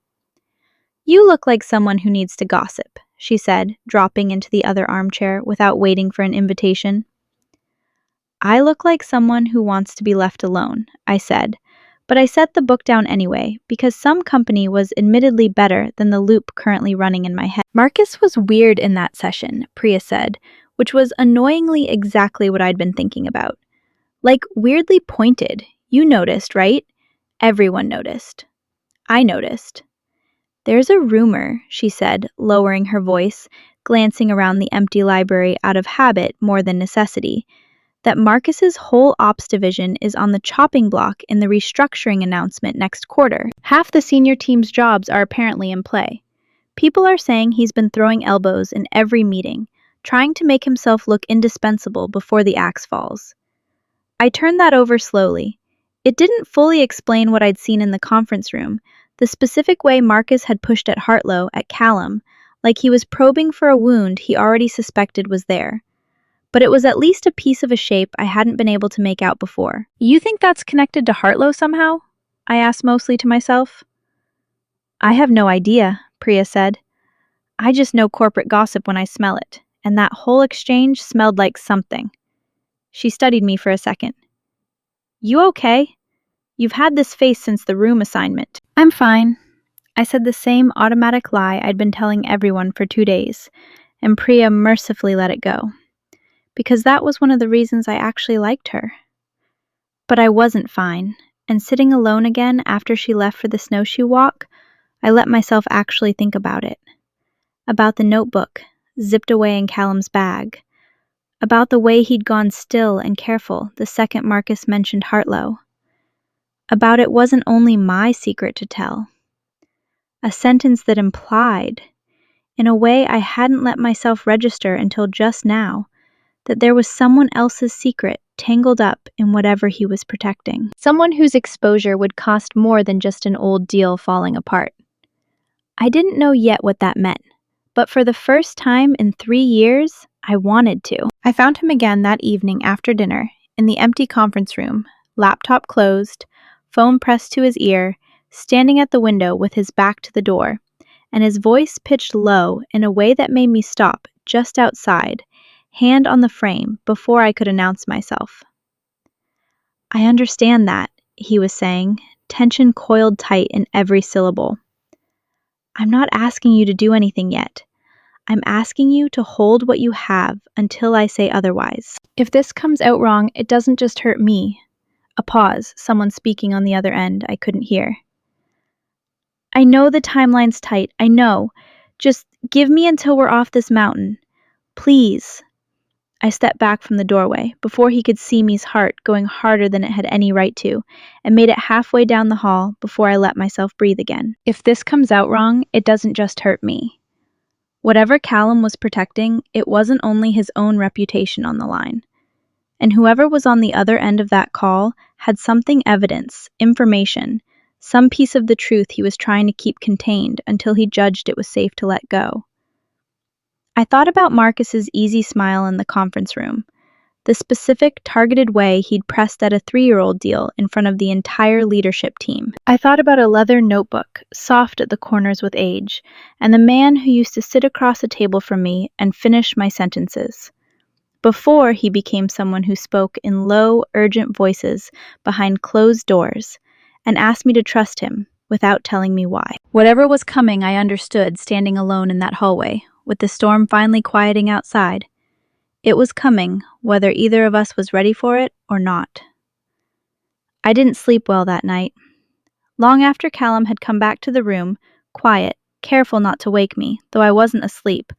You look like someone who needs to gossip, she said, dropping into the other armchair without waiting for an invitation. I look like someone who wants to be left alone, I said, but I set the book down anyway, because some company was admittedly better than the loop currently running in my head. Marcus was weird in that session, Priya said, which was annoyingly exactly what I'd been thinking about. Like, weirdly pointed. You noticed, right? Everyone noticed. I noticed. There's a rumor, she said, lowering her voice, glancing around the empty library out of habit more than necessity, that Marcus's whole ops division is on the chopping block in the restructuring announcement next quarter. Half the senior team's jobs are apparently in play. People are saying he's been throwing elbows in every meeting, trying to make himself look indispensable before the axe falls. I turned that over slowly. It didn't fully explain what I'd seen in the conference room, the specific way Marcus had pushed at Hartlow at Callum, like he was probing for a wound he already suspected was there. But it was at least a piece of a shape I hadn't been able to make out before. You think that's connected to Hartlow somehow? I asked mostly to myself. I have no idea, Priya said. I just know corporate gossip when I smell it, and that whole exchange smelled like something. She studied me for a second. You okay? You've had this face since the room assignment. I'm fine. I said the same automatic lie I'd been telling everyone for 2 days, and Priya mercifully let it go. Because that was one of the reasons I actually liked her. But I wasn't fine, and sitting alone again after she left for the snowshoe walk, I let myself actually think about it. About the notebook, zipped away in Callum's bag. About the way he'd gone still and careful the second Marcus mentioned Hartlow. About it wasn't only my secret to tell. A sentence that implied, in a way I hadn't let myself register until just now, that there was someone else's secret tangled up in whatever he was protecting. Someone whose exposure would cost more than just an old deal falling apart. I didn't know yet what that meant, but for the first time in 3 years, I wanted to. I found him again that evening after dinner, in the empty conference room, laptop closed, phone pressed to his ear, standing at the window with his back to the door, and his voice pitched low in a way that made me stop just outside, hand on the frame, before I could announce myself. "I understand that," he was saying, tension coiled tight in every syllable. "I'm not asking you to do anything yet. I'm asking you to hold what you have until I say otherwise. If this comes out wrong, it doesn't just hurt me." A pause, someone speaking on the other end I couldn't hear. "I know the timeline's tight, I know. Just give me until we're off this mountain. Please." I stepped back from the doorway, before he could see me's heart going harder than it had any right to, and made it halfway down the hall before I let myself breathe again. If this comes out wrong, it doesn't just hurt me. Whatever Callum was protecting, it wasn't only his own reputation on the line. And whoever was on the other end of that call had something, evidence, information, some piece of the truth he was trying to keep contained until he judged it was safe to let go. I thought about Marcus's easy smile in the conference room, the specific, targeted way he'd pressed at a 3-year-old deal in front of the entire leadership team. I thought about a leather notebook, soft at the corners with age, and the man who used to sit across the table from me and finish my sentences, before he became someone who spoke in low, urgent voices behind closed doors and asked me to trust him without telling me why. Whatever was coming, I understood standing alone in that hallway, with the storm finally quieting outside. It was coming, whether either of us was ready for it or not. I didn't sleep well that night. Long after Callum had come back to the room, quiet, careful not to wake me, though I wasn't asleep,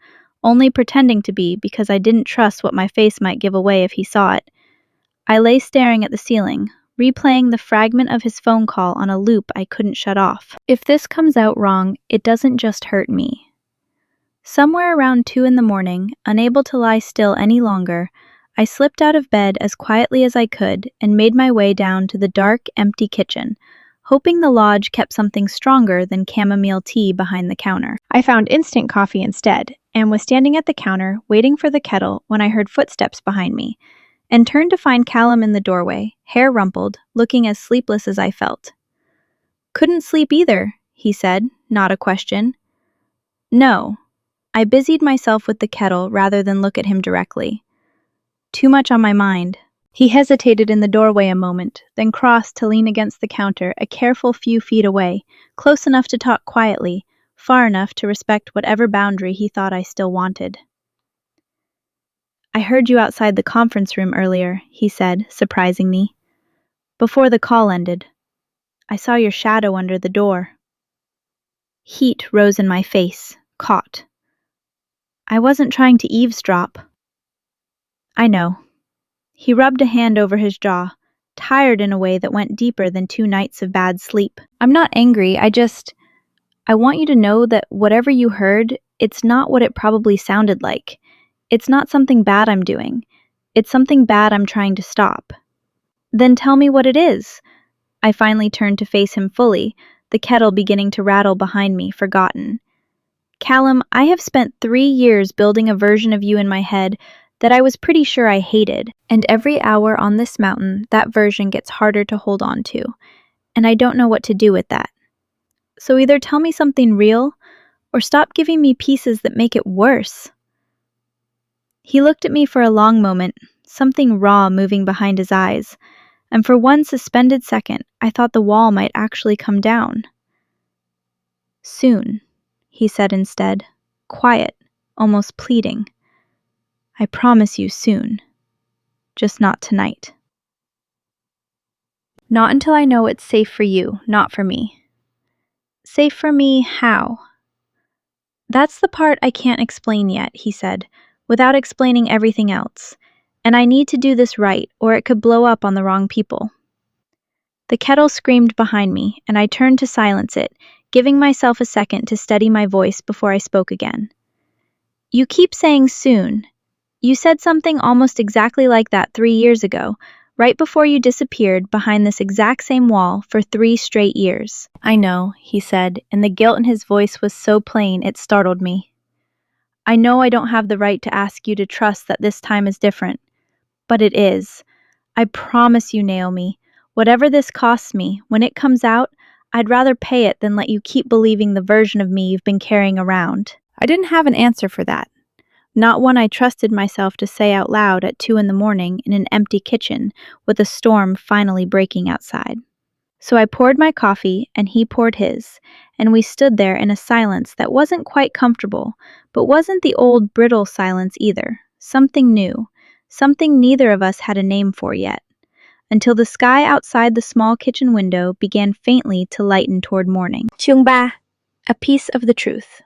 only pretending to be because I didn't trust what my face might give away if he saw it, I lay staring at the ceiling, replaying the fragment of his phone call on a loop I couldn't shut off. If this comes out wrong, it doesn't just hurt me. Somewhere around 2 in the morning, unable to lie still any longer, I slipped out of bed as quietly as I could and made my way down to the dark, empty kitchen, hoping the lodge kept something stronger than chamomile tea behind the counter. I found instant coffee instead, and was standing at the counter, waiting for the kettle, when I heard footsteps behind me, and turned to find Callum in the doorway, hair rumpled, looking as sleepless as I felt. "Couldn't sleep either," he said, not a question. "No." I busied myself with the kettle rather than look at him directly. Too much on my mind. He hesitated in the doorway a moment, then crossed to lean against the counter a careful few feet away, close enough to talk quietly, far enough to respect whatever boundary he thought I still wanted. "I heard you outside the conference room earlier," he said, surprising me. "Before the call ended. I saw your shadow under the door." Heat rose in my face, caught. "I wasn't trying to eavesdrop." "I know." He rubbed a hand over his jaw, tired in a way that went deeper than 2 nights of bad sleep. "I'm not angry, I want you to know that whatever you heard, it's not what it probably sounded like. It's not something bad I'm doing. It's something bad I'm trying to stop." "Then tell me what it is." I finally turned to face him fully, the kettle beginning to rattle behind me, forgotten. "Callum, I have spent 3 years building a version of you in my head that I was pretty sure I hated, and every hour on this mountain, that version gets harder to hold on to, and I don't know what to do with that. So either tell me something real, or stop giving me pieces that make it worse." He looked at me for a long moment, something raw moving behind his eyes, and for one suspended second, I thought the wall might actually come down. "Soon," he said instead, quiet, almost pleading. "I promise you soon. Just not tonight." "Not until I know it's safe for you, not for me." "Safe for me, how?" "That's the part I can't explain yet," he said, without explaining everything else. "And I need to do this right, or it could blow up on the wrong people." The kettle screamed behind me, and I turned to silence it, giving myself a second to steady my voice before I spoke again. "You keep saying soon. You said something almost exactly like that 3 years ago, right before you disappeared behind this exact same wall for 3 straight years." "I know," he said, and the guilt in his voice was so plain it startled me. I know I don't have the right to ask you to trust that this time is different, but it is. I promise you, Naomi, whatever this costs me, when it comes out, I'd rather pay it than let you keep believing the version of me you've been carrying around. I didn't have an answer for that. Not one I trusted myself to say out loud at 2 in the morning in an empty kitchen with a storm finally breaking outside. So I poured my coffee and he poured his, and we stood there in a silence that wasn't quite comfortable, but wasn't the old brittle silence either. Something new, something neither of us had a name for yet, until the sky outside the small kitchen window began faintly to lighten toward morning. Chương 3. A Piece of the Truth.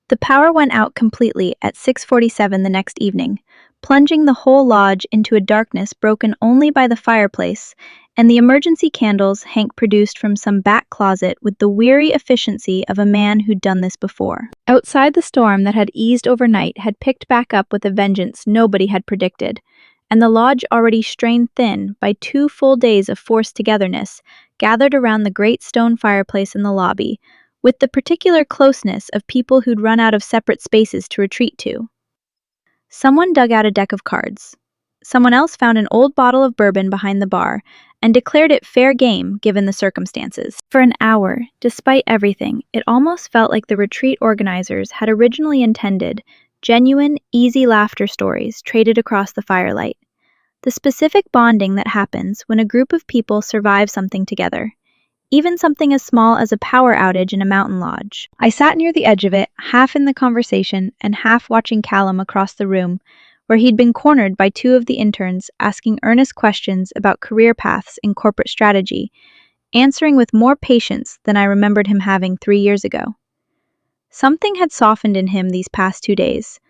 The power went out completely at 6:47 the next evening, plunging the whole lodge into a darkness broken only by the fireplace and the emergency candles Hank produced from some back closet with the weary efficiency of a man who'd done this before. Outside, the storm that had eased overnight had picked back up with a vengeance nobody had predicted, and the lodge, already strained thin by 2 full days of forced togetherness, gathered around the great stone fireplace in the lobby, with the particular closeness of people who'd run out of separate spaces to retreat to. Someone dug out a deck of cards. Someone else found an old bottle of bourbon behind the bar and declared it fair game given the circumstances. For an hour, despite everything, it almost felt like the retreat organizers had originally intended genuine, easy laughter stories traded across the firelight. The specific bonding that happens when a group of people survive something together. Even something as small as a power outage in a mountain lodge. I sat near the edge of it, half in the conversation and half watching Callum across the room, where he'd been cornered by 2 of the interns asking earnest questions about career paths in corporate strategy, answering with more patience than I remembered him having 3 years ago. Something had softened in him these past 2 days,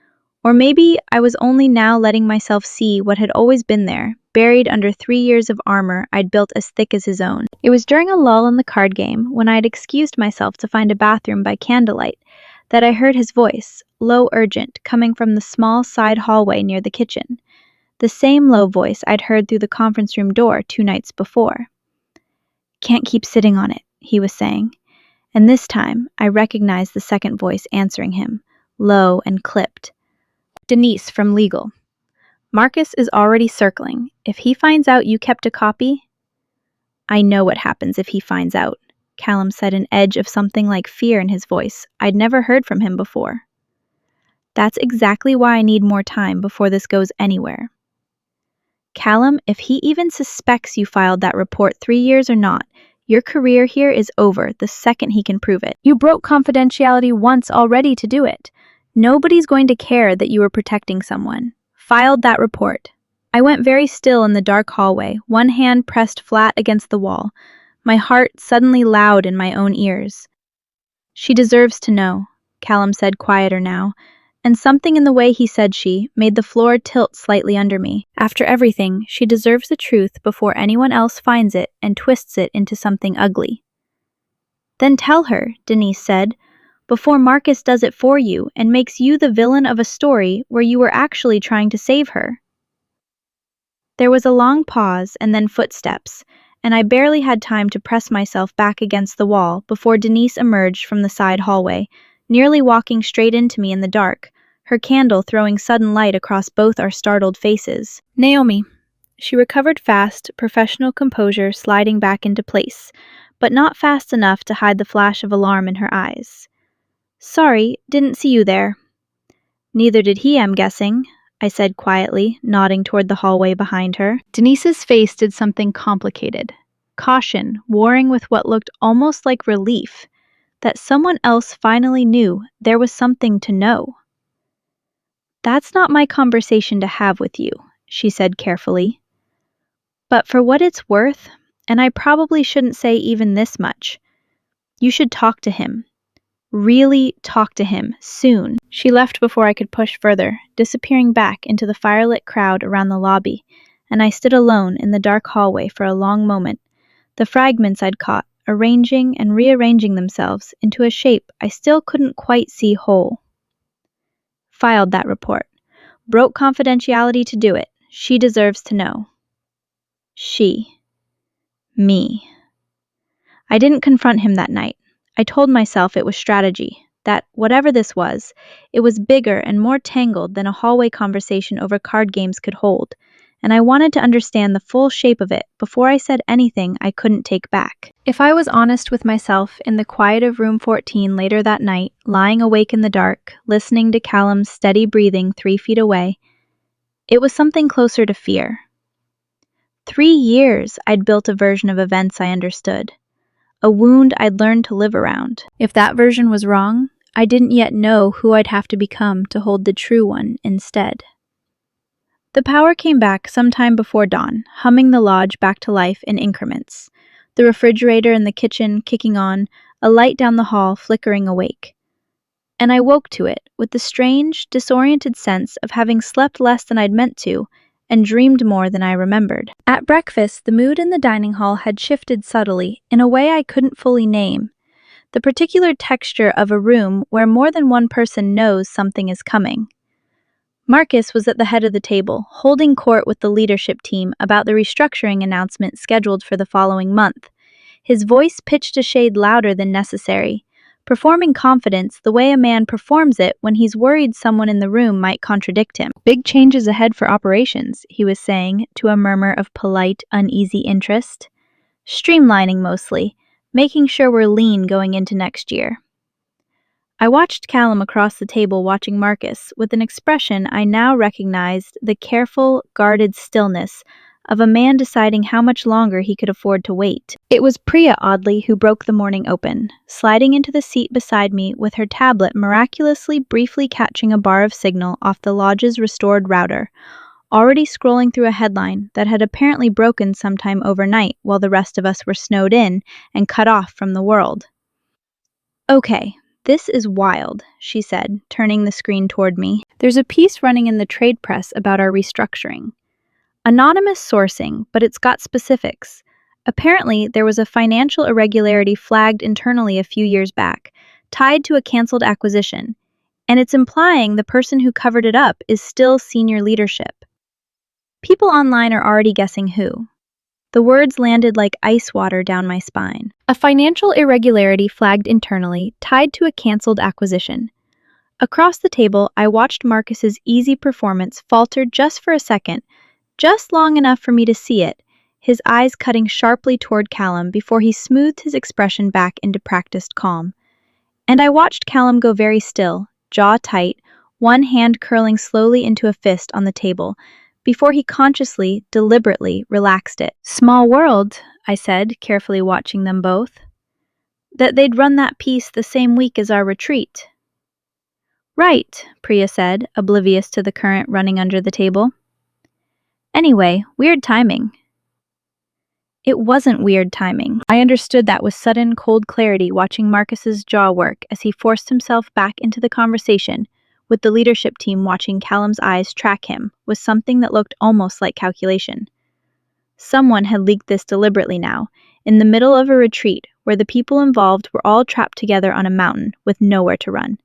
or maybe I was only now letting myself see what had always been there, buried under 3 years of armor I'd built as thick as his own. It was during a lull in the card game, when I had excused myself to find a bathroom by candlelight, that I heard his voice, low urgent, coming from the small side hallway near the kitchen. The same low voice I'd heard through the conference room door 2 nights before. "Can't keep sitting on it," he was saying. And this time, I recognized the second voice answering him, low and clipped. "Denise from legal. Marcus is already circling. If he finds out you kept a copy..." "I know what happens if he finds out," Callum said, an edge of something like fear in his voice I'd never heard from him before. "That's exactly why I need more time before this goes anywhere. Callum, if he even suspects you filed that report 3 years or not, your career here is over the second he can prove it. You broke confidentiality once already to do it. Nobody's going to care that you were protecting someone. Filed that report." I went very still in the dark hallway, one hand pressed flat against the wall, my heart suddenly loud in my own ears. "She deserves to know," Callum said, quieter now, and something in the way he said she made the floor tilt slightly under me. "After everything, she deserves the truth before anyone else finds it and twists it into something ugly." "Then tell her," Denise said, "before Marcus does it for you and makes you the villain of a story where you were actually trying to save her." There was a long pause and then footsteps, and I barely had time to press myself back against the wall before Denise emerged from the side hallway, nearly walking straight into me in the dark, her candle throwing sudden light across both our startled faces. "Naomi." She recovered fast, professional composure sliding back into place, but not fast enough to hide the flash of alarm in her eyes. "Sorry, didn't see you there." "Neither did he, I'm guessing," I said quietly, nodding toward the hallway behind her. Denise's face did something complicated. Caution, warring with what looked almost like relief, that someone else finally knew there was something to know. "That's not my conversation to have with you," she said carefully. "But for what it's worth, and I probably shouldn't say even this much, you should talk to him. Really talk to him, soon." She left before I could push further, disappearing back into the firelit crowd around the lobby, and I stood alone in the dark hallway for a long moment, the fragments I'd caught arranging and rearranging themselves into a shape I still couldn't quite see whole. Filed that report. Broke confidentiality to do it. She deserves to know. She. Me. I didn't confront him that night. I told myself it was strategy. that, whatever this was, it was bigger and more tangled than a hallway conversation over card games could hold, and I wanted to understand the full shape of it before I said anything I couldn't take back. If I was honest with myself in the quiet of room 14 later that night, lying awake in the dark, listening to Callum's steady breathing 3 feet away, it was something closer to fear. 3 years I'd built a version of events I understood, a wound I'd learned to live around. If that version was wrong, I didn't yet know who I'd have to become to hold the true one instead. The power came back sometime before dawn, humming the lodge back to life in increments. The refrigerator in the kitchen kicking on, a light down the hall flickering awake. And I woke to it with the strange, disoriented sense of having slept less than I'd meant to and dreamed more than I remembered. At breakfast, the mood in the dining hall had shifted subtly in a way I couldn't fully name. The particular texture of a room where more than one person knows something is coming. Marcus was at the head of the table, holding court with the leadership team about the restructuring announcement scheduled for the following month. His voice pitched a shade louder than necessary, performing confidence the way a man performs it when he's worried someone in the room might contradict him. "Big changes ahead for operations," he was saying, to a murmur of polite, uneasy interest. "Streamlining mostly, making sure we're lean going into next year." I watched Callum across the table watching Marcus with an expression I now recognized, the careful, guarded stillness of a man deciding how much longer he could afford to wait. It was Priya, oddly, who broke the morning open, sliding into the seat beside me with her tablet miraculously briefly catching a bar of signal off the lodge's restored router, already scrolling through a headline that had apparently broken sometime overnight while the rest of us were snowed in and cut off from the world. "Okay. This is wild," she said, turning the screen toward me. "There's a piece running in the trade press about our restructuring. Anonymous sourcing, but it's got specifics. Apparently, there was a financial irregularity flagged internally a few years back, tied to a canceled acquisition, and it's implying the person who covered it up is still senior leadership. People online are already guessing who." The words landed like ice water down my spine. A financial irregularity flagged internally, tied to a canceled acquisition. Across the table, I watched Marcus's easy performance falter just for a second, just long enough for me to see it, his eyes cutting sharply toward Callum before he smoothed his expression back into practiced calm. And I watched Callum go very still, jaw tight, one hand curling slowly into a fist on the table, before he consciously, deliberately relaxed it. "Small world," I said, carefully watching them both. "That they'd run that piece the same week as our retreat." "Right," Priya said, oblivious to the current running under the table. "Anyway, weird timing." It wasn't weird timing. I understood that with sudden, cold clarity watching Marcus's jaw work as he forced himself back into the conversation, with the leadership team watching Callum's eyes track him with something that looked almost like calculation. Someone had leaked this deliberately now, in the middle of a retreat where the people involved were all trapped together on a mountain with nowhere to run.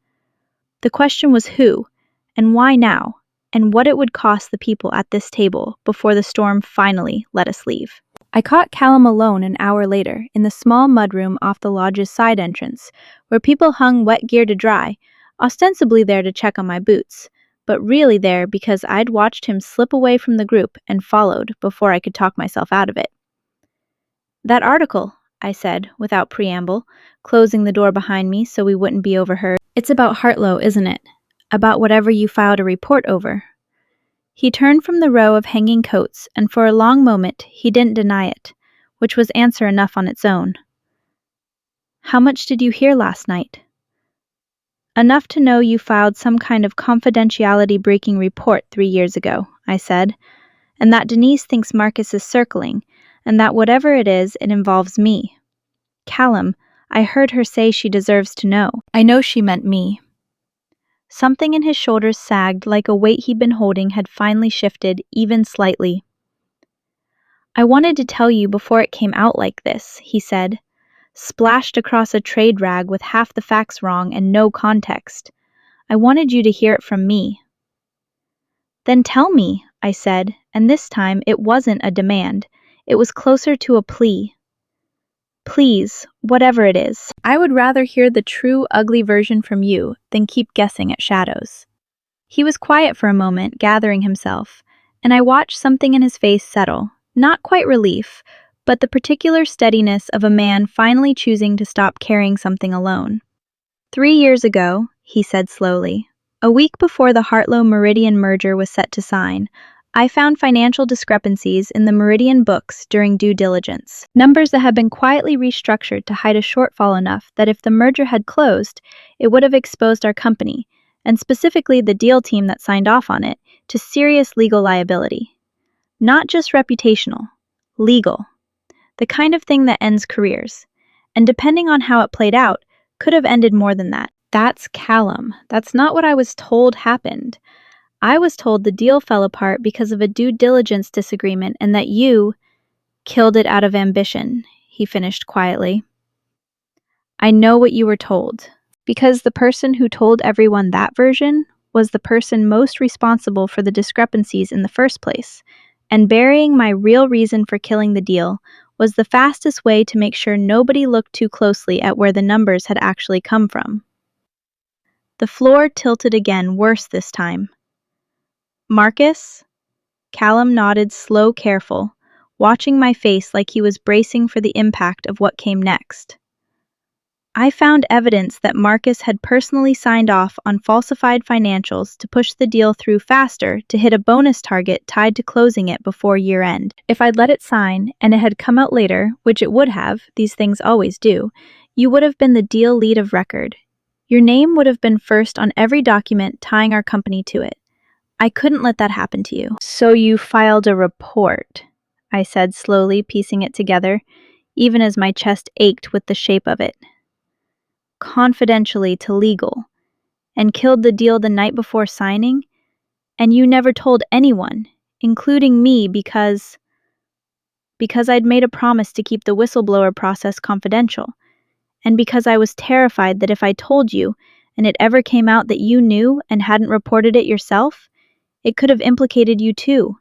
The question was who, and why now, and what it would cost the people at this table before the storm finally let us leave. I caught Callum alone an hour later in the small mudroom off the lodge's side entrance, where people hung wet gear to dry, ostensibly there to check on my boots, but really there because I'd watched him slip away from the group and followed before I could talk myself out of it. "That article," I said, without preamble, closing the door behind me so we wouldn't be overheard. "It's about Hartlow, isn't it? About whatever you filed a report over." He turned from the row of hanging coats, and for a long moment he didn't deny it, which was answer enough on its own. "How much did you hear last night?" "Enough to know you filed some kind of confidentiality-breaking report 3 years ago," I said, "and that Denise thinks Marcus is circling, and that whatever it is, it involves me. Callum, I heard her say she deserves to know." I know she meant me. Something in his shoulders sagged like a weight he'd been holding had finally shifted, even slightly. "I wanted to tell you before it came out like this," he said, splashed across a trade rag with half the facts wrong and no context. "I wanted you to hear it from me." "Then tell me," I said, and this time it wasn't a demand. It was closer to a plea. Please, whatever it is. I would rather hear the true, ugly version from you than keep guessing at shadows." He was quiet for a moment, gathering himself, and I watched something in his face settle, not quite relief, but the particular steadiness of a man finally choosing to stop carrying something alone. 3 years ago, he said slowly, a week before the Hartlow-Meridian merger was set to sign, I found financial discrepancies in the Meridian books during due diligence. Numbers that had been quietly restructured to hide a shortfall enough that if the merger had closed, it would have exposed our company, and specifically the deal team that signed off on it, to serious legal liability. Not just reputational, legal. The kind of thing that ends careers. And depending on how it played out, could have ended more than that. That's Callum. That's not what I was told happened. I was told the deal fell apart because of a due diligence disagreement and that you killed it out of ambition, he finished quietly. I know what you were told, because the person who told everyone that version was the person most responsible for the discrepancies in the first place, and burying my real reason for killing the deal was the fastest way to make sure nobody looked too closely at where the numbers had actually come from. The floor tilted again, worse this time. Marcus? Callum nodded, slow, careful, watching my face like he was bracing for the impact of what came next. I found evidence that Marcus had personally signed off on falsified financials to push the deal through faster to hit a bonus target tied to closing it before year-end. If I'd let it sign, and it had come out later, which it would have, these things always do, you would have been the deal lead of record. Your name would have been first on every document tying our company to it. I couldn't let that happen to you. So you filed a report, I said slowly, piecing it together, even as my chest ached with the shape of it. Confidentially to legal, and killed the deal the night before signing, and you never told anyone, including me, because I'd made a promise to keep the whistleblower process confidential, and because I was terrified that if I told you, and it ever came out that you knew and hadn't reported it yourself, it could have implicated you too.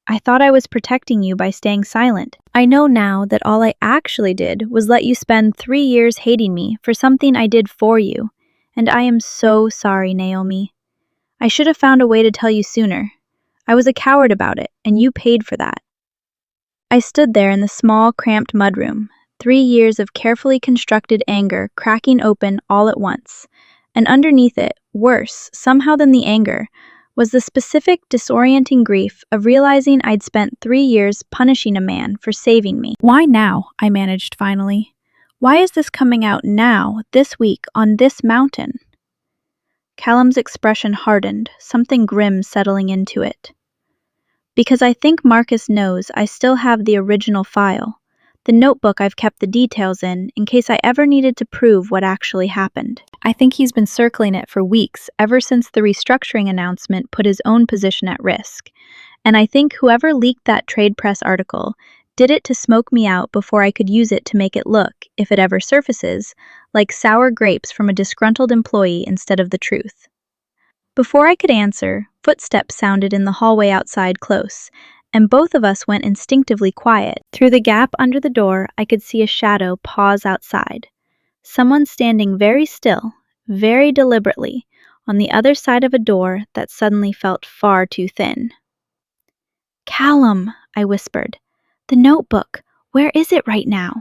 I thought I was protecting you by staying silent. I know now that all I actually did was let you spend 3 years hating me for something I did for you, and I am so sorry, Naomi. I should have found a way to tell you sooner. I was a coward about it, and you paid for that. I stood there in the small, cramped mudroom, 3 years of carefully constructed anger cracking open all at once, and underneath it, worse, somehow than the anger, was the specific, disorienting grief of realizing I'd spent 3 years punishing a man for saving me. Why now? I managed finally. Why is this coming out now, this week, on this mountain? Callum's expression hardened, something grim settling into it. Because I think Marcus knows I still have the original file, the notebook I've kept the details in case I ever needed to prove what actually happened. I think he's been circling it for weeks, ever since the restructuring announcement put his own position at risk. And I think whoever leaked that trade press article did it to smoke me out before I could use it to make it look, if it ever surfaces, like sour grapes from a disgruntled employee instead of the truth. Before I could answer, footsteps sounded in the hallway outside close, and both of us went instinctively quiet. Through the gap under the door, I could see a shadow pause outside. Someone standing very still, very deliberately, on the other side of a door that suddenly felt far too thin. "Callum," I whispered. "The notebook. Where is it right now?"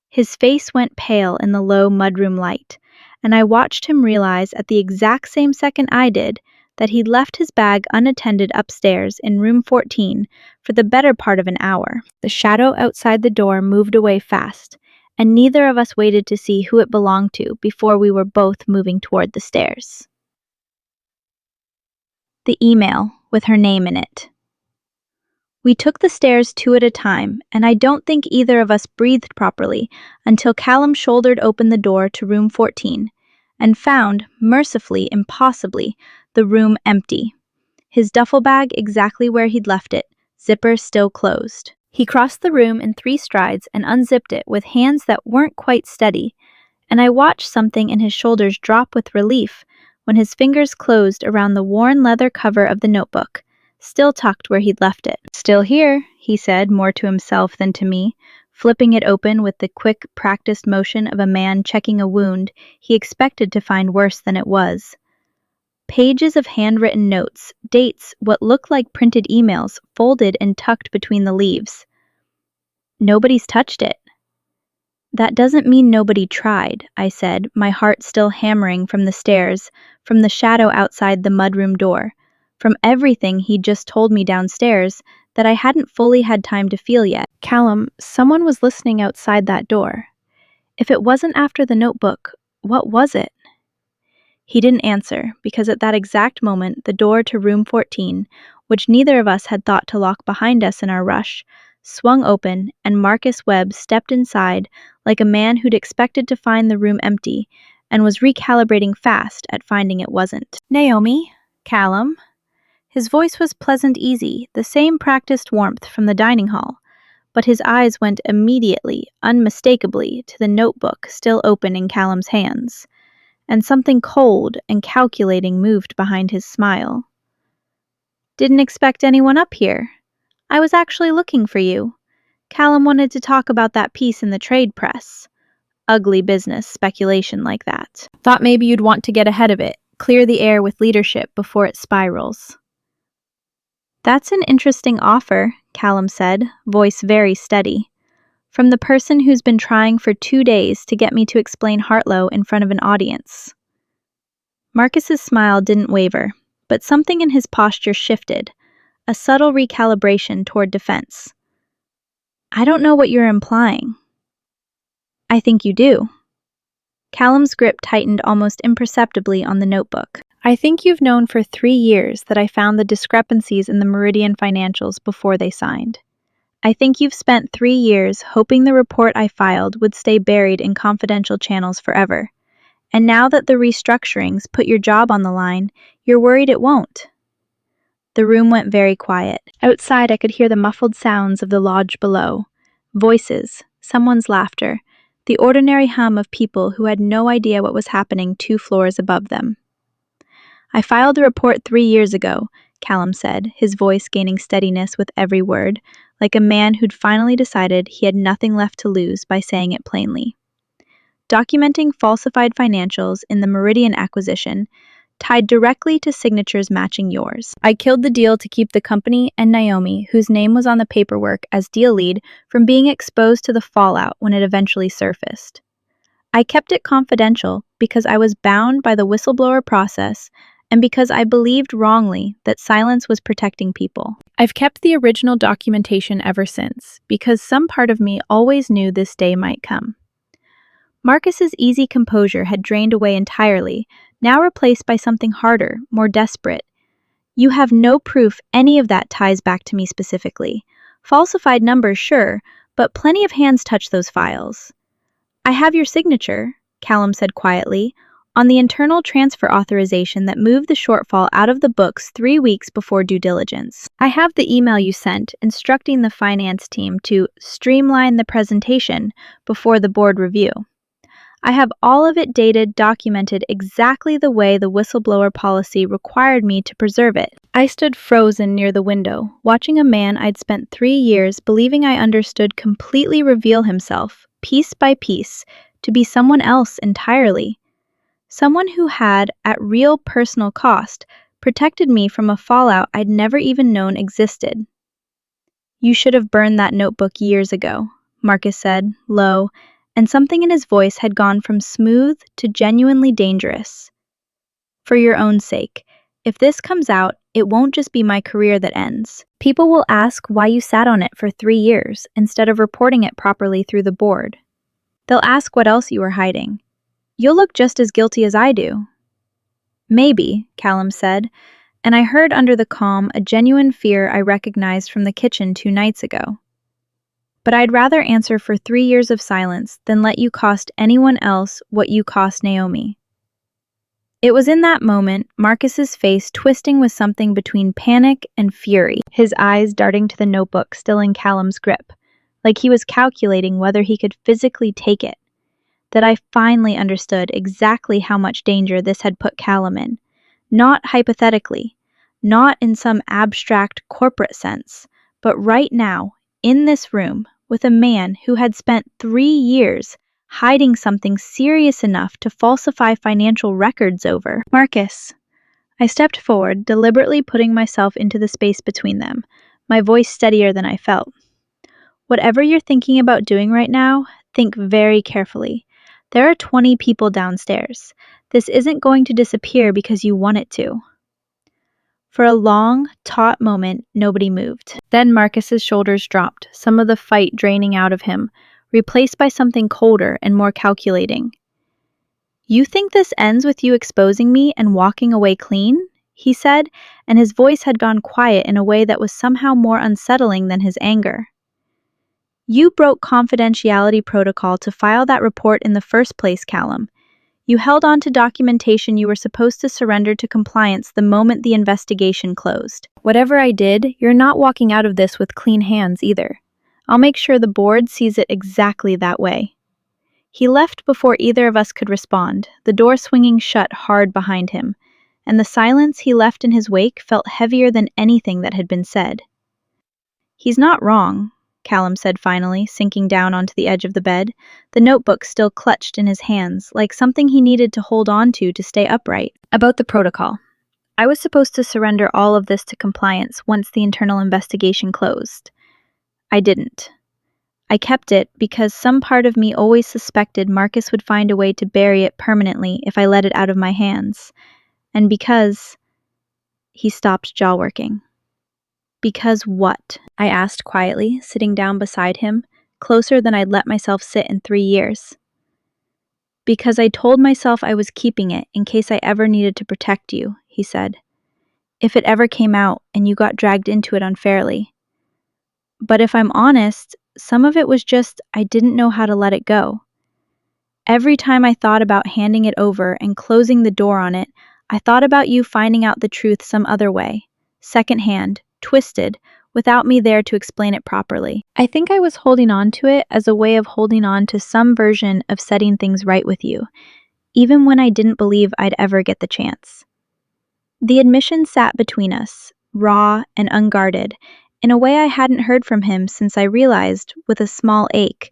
His face went pale in the low mudroom light, and I watched him realize at the exact same second I did that he'd left his bag unattended upstairs in room 14 for the better part of an hour. The shadow outside the door moved away fast, and neither of us waited to see who it belonged to before we were both moving toward the stairs. The email with her name in it. We took the stairs 2 at a time, and I don't think either of us breathed properly until Callum shouldered open the door to room 14, and found, mercifully, impossibly, the room empty. His duffel bag exactly where he'd left it, zipper still closed. He crossed the room in 3 strides and unzipped it with hands that weren't quite steady, and I watched something in his shoulders drop with relief when his fingers closed around the worn leather cover of the notebook, still tucked where he'd left it. "Still here," he said, more to himself than to me, Flipping it open with the quick, practiced motion of a man checking a wound he expected to find worse than it was. Pages of handwritten notes, dates, what looked like printed emails, folded and tucked between the leaves. Nobody's touched it. That doesn't mean nobody tried, I said, my heart still hammering from the stairs, from the shadow outside the mudroom door, from everything he'd just told me downstairs that I hadn't fully had time to feel yet. Callum, someone was listening outside that door. If it wasn't after the notebook, what was it? He didn't answer, because at that exact moment, the door to room 14, which neither of us had thought to lock behind us in our rush, swung open, and Marcus Webb stepped inside like a man who'd expected to find the room empty and was recalibrating fast at finding it wasn't. Naomi, Callum. His voice was pleasant, easy, the same practiced warmth from the dining hall, but his eyes went immediately, unmistakably, to the notebook still open in Callum's hands, and something cold and calculating moved behind his smile. Didn't expect anyone up here. I was actually looking for you. Callum wanted to talk about that piece in the trade press. Ugly business speculation like that. Thought maybe you'd want to get ahead of it, clear the air with leadership before it spirals. That's an interesting offer, Callum said, voice very steady. From the person who's been trying for 2 days to get me to explain Heartlow in front of an audience. Marcus's smile didn't waver, but something in his posture shifted, a subtle recalibration toward defense. I don't know what you're implying. I think you do. Callum's grip tightened almost imperceptibly on the notebook. I think you've known for 3 years that I found the discrepancies in the Meridian financials before they signed. I think you've spent 3 years hoping the report I filed would stay buried in confidential channels forever. And now that the restructurings put your job on the line, you're worried it won't. The room went very quiet. Outside, I could hear the muffled sounds of the lodge below. Voices, someone's laughter, the ordinary hum of people who had no idea what was happening 2 floors above them. I filed the report 3 years ago, Callum said, his voice gaining steadiness with every word, like a man who'd finally decided he had nothing left to lose by saying it plainly. Documenting falsified financials in the Meridian acquisition tied directly to signatures matching yours. I killed the deal to keep the company and Naomi, whose name was on the paperwork as deal lead, from being exposed to the fallout when it eventually surfaced. I kept it confidential because I was bound by the whistleblower process and because I believed wrongly that silence was protecting people. I've kept the original documentation ever since, because some part of me always knew this day might come. Marcus's easy composure had drained away entirely, now replaced by something harder, more desperate. You have no proof any of that ties back to me specifically. Falsified numbers, sure, but plenty of hands touch those files. I have your signature, Callum said quietly, on the internal transfer authorization that moved the shortfall out of the books 3 weeks before due diligence. I have the email you sent instructing the finance team to streamline the presentation before the board review. I have all of it dated, documented exactly the way the whistleblower policy required me to preserve it. I stood frozen near the window, watching a man I'd spent 3 years believing I understood completely reveal himself, piece by piece, to be someone else entirely. Someone who had, at real personal cost, protected me from a fallout I'd never even known existed. You should have burned that notebook years ago, Marcus said, low, and something in his voice had gone from smooth to genuinely dangerous. For your own sake, if this comes out, it won't just be my career that ends. People will ask why you sat on it for 3 years instead of reporting it properly through the board. They'll ask what else you were hiding. You'll look just as guilty as I do. Maybe, Callum said, and I heard under the calm a genuine fear I recognized from the kitchen 2 nights ago. But I'd rather answer for 3 years of silence than let you cost anyone else what you cost Naomi. It was in that moment, Marcus's face twisting with something between panic and fury, his eyes darting to the notebook still in Callum's grip, like he was calculating whether he could physically take it, that I finally understood exactly how much danger this had put Callum in. Not hypothetically, not in some abstract corporate sense, but right now, in this room, with a man who had spent 3 years hiding something serious enough to falsify financial records over. Marcus. I stepped forward, deliberately putting myself into the space between them, my voice steadier than I felt. Whatever you're thinking about doing right now, think very carefully. There are 20 people downstairs. This isn't going to disappear because you want it to. For a long, taut moment, nobody moved. Then Marcus's shoulders dropped, some of the fight draining out of him, replaced by something colder and more calculating. You think this ends with you exposing me and walking away clean? He said, and his voice had gone quiet in a way that was somehow more unsettling than his anger. You broke confidentiality protocol to file that report in the first place, Callum. You held on to documentation you were supposed to surrender to compliance the moment the investigation closed. Whatever I did, you're not walking out of this with clean hands either. I'll make sure the board sees it exactly that way. He left before either of us could respond, the door swinging shut hard behind him, and the silence he left in his wake felt heavier than anything that had been said. He's not wrong, Callum said finally, sinking down onto the edge of the bed, the notebook still clutched in his hands, like something he needed to hold on to stay upright. About the protocol. I was supposed to surrender all of this to compliance once the internal investigation closed. I didn't. I kept it because some part of me always suspected Marcus would find a way to bury it permanently if I let it out of my hands. And because... He stopped jaw-working. Because what? I asked quietly, sitting down beside him, closer than I'd let myself sit in 3 years. Because I told myself I was keeping it in case I ever needed to protect you, he said. If it ever came out and you got dragged into it unfairly. But if I'm honest, some of it was just I didn't know how to let it go. Every time I thought about handing it over and closing the door on it, I thought about you finding out the truth some other way, secondhand, twisted, without me there to explain it properly. I think I was holding on to it as a way of holding on to some version of setting things right with you, even when I didn't believe I'd ever get the chance. The admission sat between us, raw and unguarded, in a way I hadn't heard from him since I realized, with a small ache,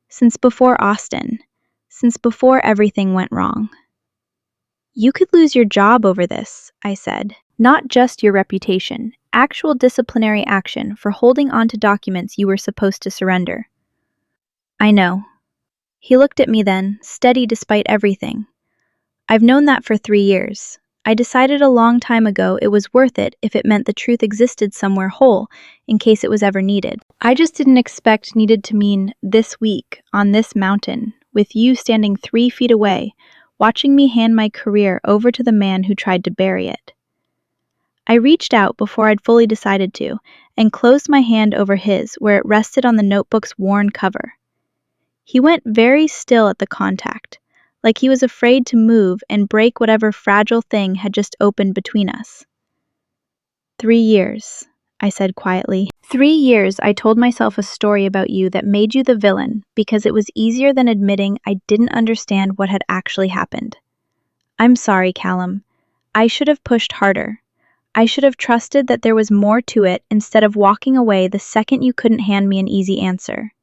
since before Austin, since before everything went wrong. You could lose your job over this, I said. Not just your reputation, actual disciplinary action for holding on to documents you were supposed to surrender. I know. He looked at me then, steady despite everything. I've known that for 3 years. I decided a long time ago it was worth it if it meant the truth existed somewhere whole, in case it was ever needed. I just didn't expect needed to mean this week, on this mountain, with you standing 3 feet away, watching me hand my career over to the man who tried to bury it. I reached out before I'd fully decided to, and closed my hand over his where it rested on the notebook's worn cover. He went very still at the contact, like he was afraid to move and break whatever fragile thing had just opened between us. 3 years, I said quietly. 3 years I told myself a story about you that made you the villain because it was easier than admitting I didn't understand what had actually happened. I'm sorry, Callum. I should have pushed harder. I should have trusted that there was more to it instead of walking away the second you couldn't hand me an easy answer.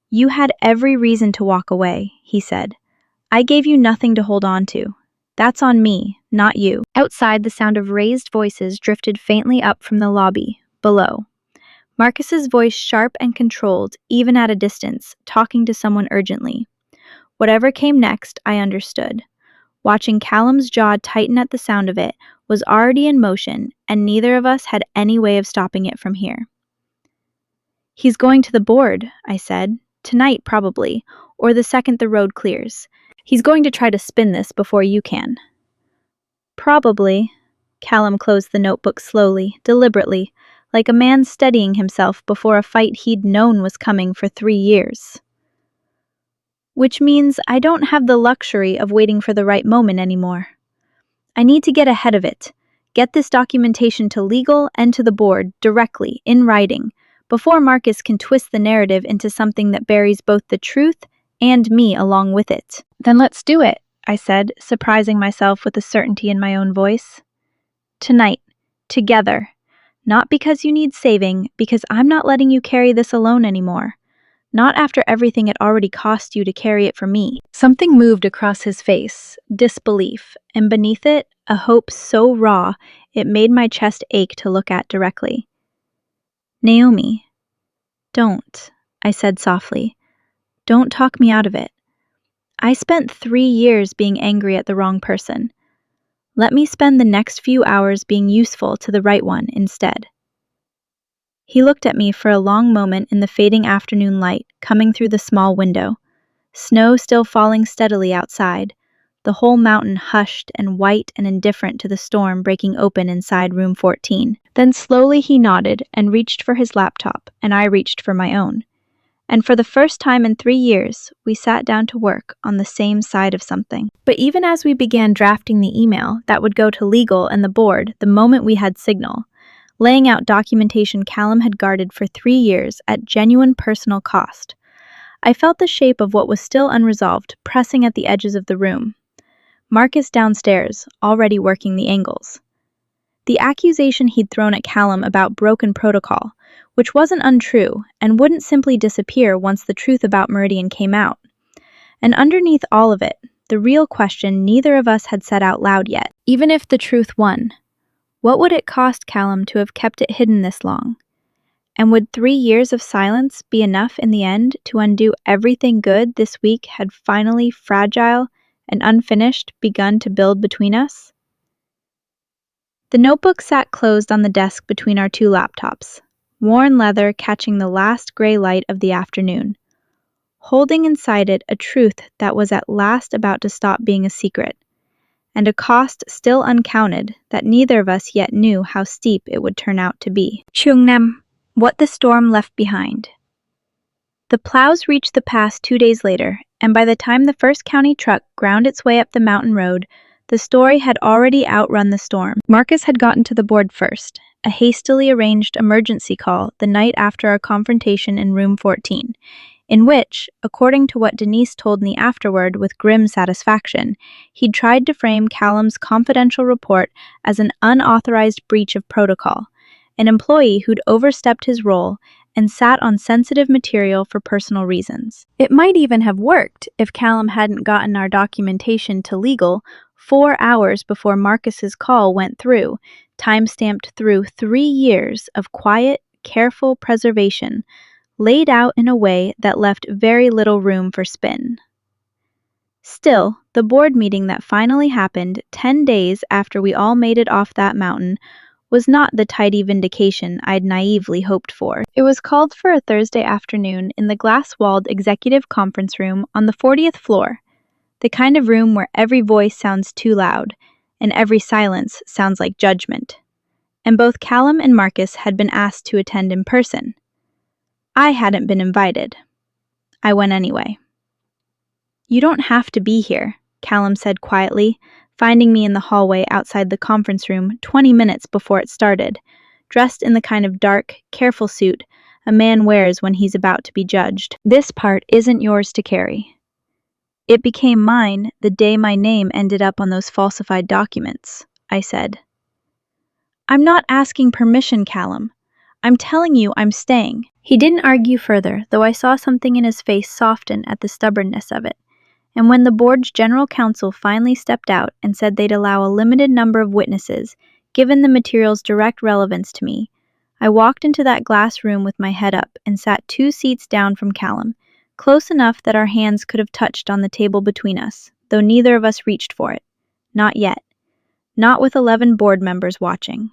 You had every reason to walk away, he said. I gave you nothing to hold on to. That's on me, not you. Outside, the sound of raised voices drifted faintly up from the lobby, below. Marcus's voice sharp and controlled, even at a distance, talking to someone urgently. Whatever came next, I understood. Watching Callum's jaw tighten at the sound of it was already in motion, and neither of us had any way of stopping it from here. He's going to the board, I said. Tonight, probably, or the second the road clears. He's going to try to spin this before you can. Probably. Callum closed the notebook slowly, deliberately, like a man steadying himself before a fight he'd known was coming for 3 years. Which means I don't have the luxury of waiting for the right moment anymore. I need to get ahead of it, get this documentation to legal and to the board directly, in writing, before Marcus can twist the narrative into something that buries both the truth and me along with it. Then let's do it, I said, surprising myself with the certainty in my own voice. Tonight, together. Not because you need saving, because I'm not letting you carry this alone anymore. Not after everything it already cost you to carry it for me. Something moved across his face, disbelief, and beneath it, a hope so raw it made my chest ache to look at directly. Naomi, don't, I said softly. Don't talk me out of it. I spent 3 years being angry at the wrong person. Let me spend the next few hours being useful to the right one instead. He looked at me for a long moment in the fading afternoon light coming through the small window, snow still falling steadily outside, the whole mountain hushed and white and indifferent to the storm breaking open inside room 14. Then slowly he nodded and reached for his laptop, and I reached for my own. And for the first time in 3 years, we sat down to work on the same side of something. But even as we began drafting the email that would go to legal and the board the moment we had signal, laying out documentation Callum had guarded for 3 years at genuine personal cost, I felt the shape of what was still unresolved pressing at the edges of the room. Marcus downstairs, already working the angles. The accusation he'd thrown at Callum about broken protocol, which wasn't untrue and wouldn't simply disappear once the truth about Meridian came out. And underneath all of it, the real question neither of us had said out loud yet, even if the truth won. What would it cost Callum to have kept it hidden this long? And would 3 years of silence be enough in the end to undo everything good this week had finally fragile and unfinished begun to build between us? The notebook sat closed on the desk between our 2 laptops, worn leather catching the last gray light of the afternoon, holding inside it a truth that was at last about to stop being a secret, and a cost still uncounted that neither of us yet knew how steep it would turn out to be. Chungnam, what the storm left behind. The plows reached the pass 2 days later, and by the time the first county truck ground its way up the mountain road, the story had already outrun the storm. Marcus had gotten to the board first, a hastily arranged emergency call the night after our confrontation in room 14, in which, according to what Denise told me afterward with grim satisfaction, he'd tried to frame Callum's confidential report as an unauthorized breach of protocol, an employee who'd overstepped his role and sat on sensitive material for personal reasons. It might even have worked if Callum hadn't gotten our documentation to legal 4 hours before Marcus's call went through, time-stamped through 3 years of quiet, careful preservation, laid out in a way that left very little room for spin. Still, the board meeting that finally happened 10 days after we all made it off that mountain was not the tidy vindication I'd naively hoped for. It was called for a Thursday afternoon in the glass-walled executive conference room on the 40th floor, the kind of room where every voice sounds too loud, and every silence sounds like judgment. And both Callum and Marcus had been asked to attend in person. I hadn't been invited. I went anyway. "You don't have to be here," Callum said quietly, finding me in the hallway outside the conference room 20 minutes before it started, dressed in the kind of dark, careful suit a man wears when he's about to be judged. "This part isn't yours to carry. It became mine the day my name ended up on those falsified documents," I said. "I'm not asking permission, Callum. I'm telling you I'm staying." He didn't argue further, though I saw something in his face soften at the stubbornness of it. And when the board's general counsel finally stepped out and said they'd allow a limited number of witnesses, given the material's direct relevance to me, I walked into that glass room with my head up and sat 2 seats down from Callum, close enough that our hands could have touched on the table between us, though neither of us reached for it. Not yet. Not with 11 board members watching.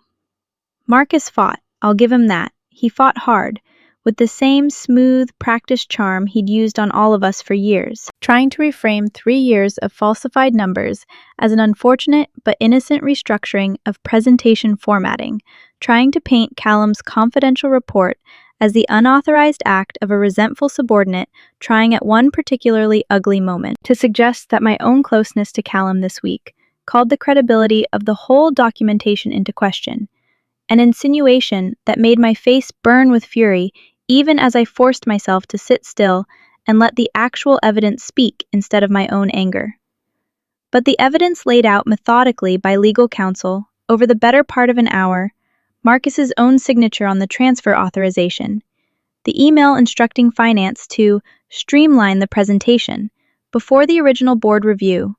Marcus fought, I'll give him that. He fought hard, with the same smooth, practiced charm he'd used on all of us for years, trying to reframe 3 years of falsified numbers as an unfortunate but innocent restructuring of presentation formatting, trying to paint Callum's confidential report as the unauthorized act of a resentful subordinate trying at one particularly ugly moment to suggest that my own closeness to Callum this week called the credibility of the whole documentation into question, an insinuation that made my face burn with fury even as I forced myself to sit still and let the actual evidence speak instead of my own anger. But the evidence laid out methodically by legal counsel over the better part of an hour, Marcus's own signature on the transfer authorization, the email instructing finance to streamline the presentation before the original board review,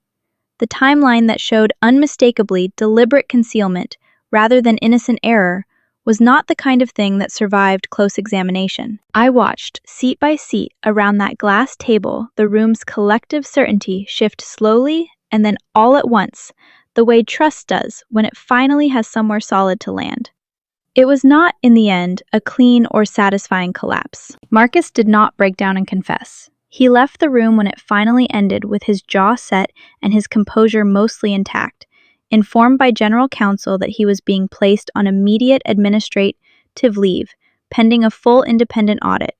the timeline that showed unmistakably deliberate concealment rather than innocent error was not the kind of thing that survived close examination. I watched, seat by seat, around that glass table, the room's collective certainty shift slowly and then all at once, the way trust does when it finally has somewhere solid to land. It was not, in the end, a clean or satisfying collapse. Marcus did not break down and confess. He left the room when it finally ended with his jaw set and his composure mostly intact, informed by general counsel that he was being placed on immediate administrative leave, pending a full independent audit,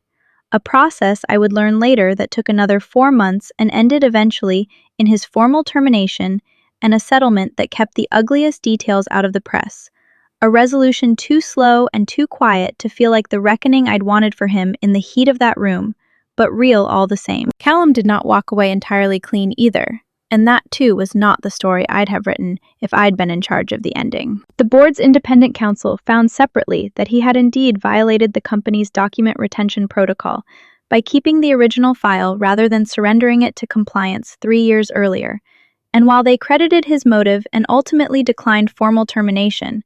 a process I would learn later that took another 4 months and ended eventually in his formal termination and a settlement that kept the ugliest details out of the press, a resolution too slow and too quiet to feel like the reckoning I'd wanted for him in the heat of that room, but real all the same. Callum did not walk away entirely clean either, and that too was not the story I'd have written if I'd been in charge of the ending. The board's independent counsel found separately that he had indeed violated the company's document retention protocol by keeping the original file rather than surrendering it to compliance 3 years earlier, and while they credited his motive and ultimately declined formal termination,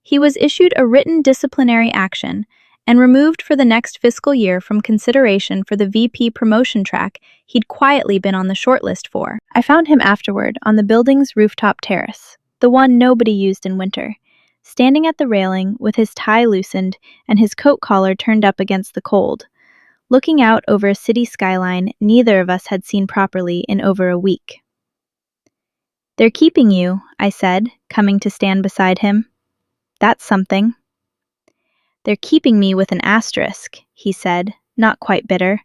he was issued a written disciplinary action and removed for the next fiscal year from consideration for the VP promotion track he'd quietly been on the shortlist for. I found him afterward on the building's rooftop terrace, the one nobody used in winter, standing at the railing with his tie loosened and his coat collar turned up against the cold, looking out over a city skyline neither of us had seen properly in over a week. "They're keeping you," I said, coming to stand beside him. "That's something." "They're keeping me with an asterisk," he said, not quite bitter,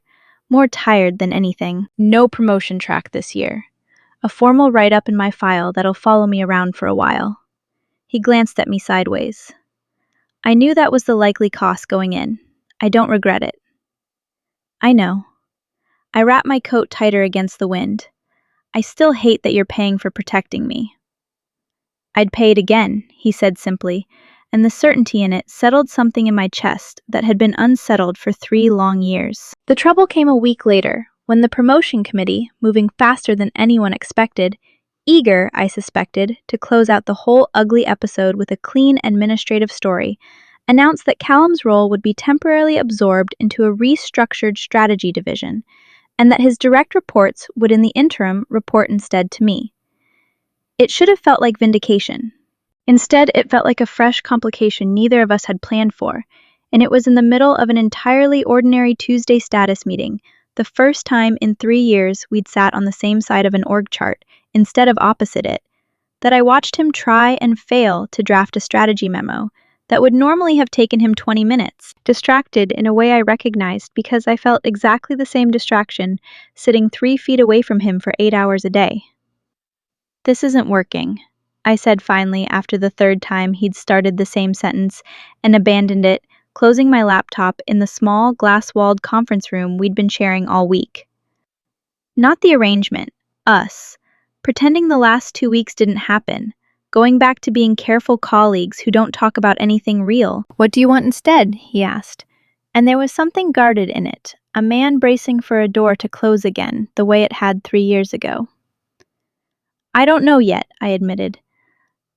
more tired than anything. "No promotion track this year. A formal write-up in my file that'll follow me around for a while." He glanced at me sideways. "I knew that was the likely cost going in. I don't regret it." "I know." I wrapped my coat tighter against the wind. "I still hate that you're paying for protecting me." "I'd pay it again," he said simply, and the certainty in it settled something in my chest that had been unsettled for 3 long years. The trouble came a week later, when the promotion committee, moving faster than anyone expected, eager, I suspected, to close out the whole ugly episode with a clean administrative story, announced that Callum's role would be temporarily absorbed into a restructured strategy division, and that his direct reports would in the interim report instead to me. It should have felt like vindication. Instead, it felt like a fresh complication neither of us had planned for, and it was in the middle of an entirely ordinary Tuesday status meeting, the first time in 3 years we'd sat on the same side of an org chart instead of opposite it, that I watched him try and fail to draft a strategy memo that would normally have taken him 20 minutes, distracted in a way I recognized because I felt exactly the same distraction sitting 3 feet away from him for 8 hours a day. "This isn't working," I said finally after the 3rd time he'd started the same sentence and abandoned it, closing my laptop in the small, glass-walled conference room we'd been sharing all week. Not the arrangement, us, pretending the last 2 weeks didn't happen, going back to being careful colleagues who don't talk about anything real. "What do you want instead?" he asked. And there was something guarded in it, a man bracing for a door to close again, the way it had 3 years ago. "I don't know yet," I admitted.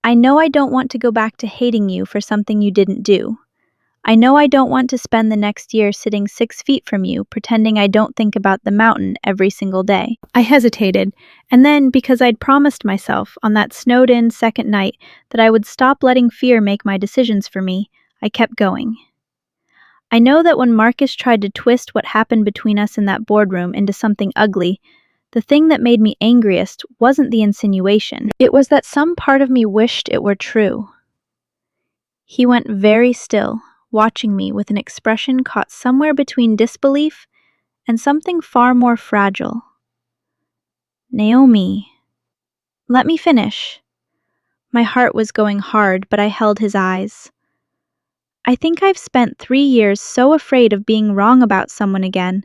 "I know I don't want to go back to hating you for something you didn't do. I know I don't want to spend the next year sitting 6 feet from you pretending I don't think about the mountain every single day." I hesitated, and then, because I'd promised myself on that snowed-in second night that I would stop letting fear make my decisions for me, I kept going. "I know that when Marcus tried to twist what happened between us in that boardroom into something ugly, the thing that made me angriest wasn't the insinuation. It was that some part of me wished it were true." He went very still, watching me with an expression caught somewhere between disbelief and something far more fragile. "Naomi." "Let me finish." My heart was going hard, but I held his eyes. "I think I've spent 3 years so afraid of being wrong about someone again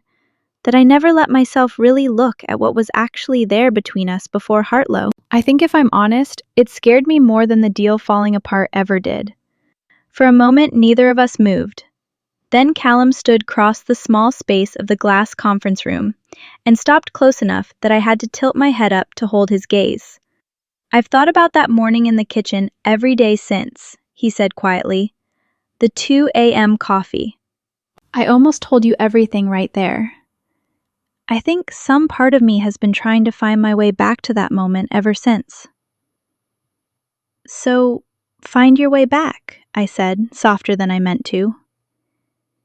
that I never let myself really look at what was actually there between us before Hartlow. I think if I'm honest, it scared me more than the deal falling apart ever did." For a moment, neither of us moved. Then Callum stood across the small space of the glass conference room and stopped close enough that I had to tilt my head up to hold his gaze. "I've thought about that morning in the kitchen every day since," he said quietly. "The 2 a.m. coffee. I almost told you everything right there. I think some part of me has been trying to find my way back to that moment ever since." "So, find your way back," I said, softer than I meant to.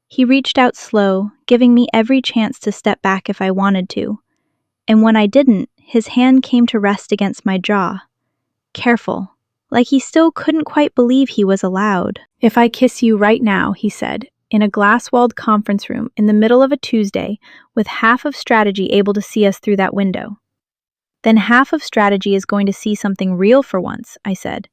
He reached out slow, giving me every chance to step back if I wanted to, and when I didn't, his hand came to rest against my jaw. Careful, like he still couldn't quite believe he was allowed. "If I kiss you right now," he said, in a glass-walled conference room in the middle of a Tuesday, with half of strategy able to see us through that window. "Then half of strategy is going to see something real for once," I said.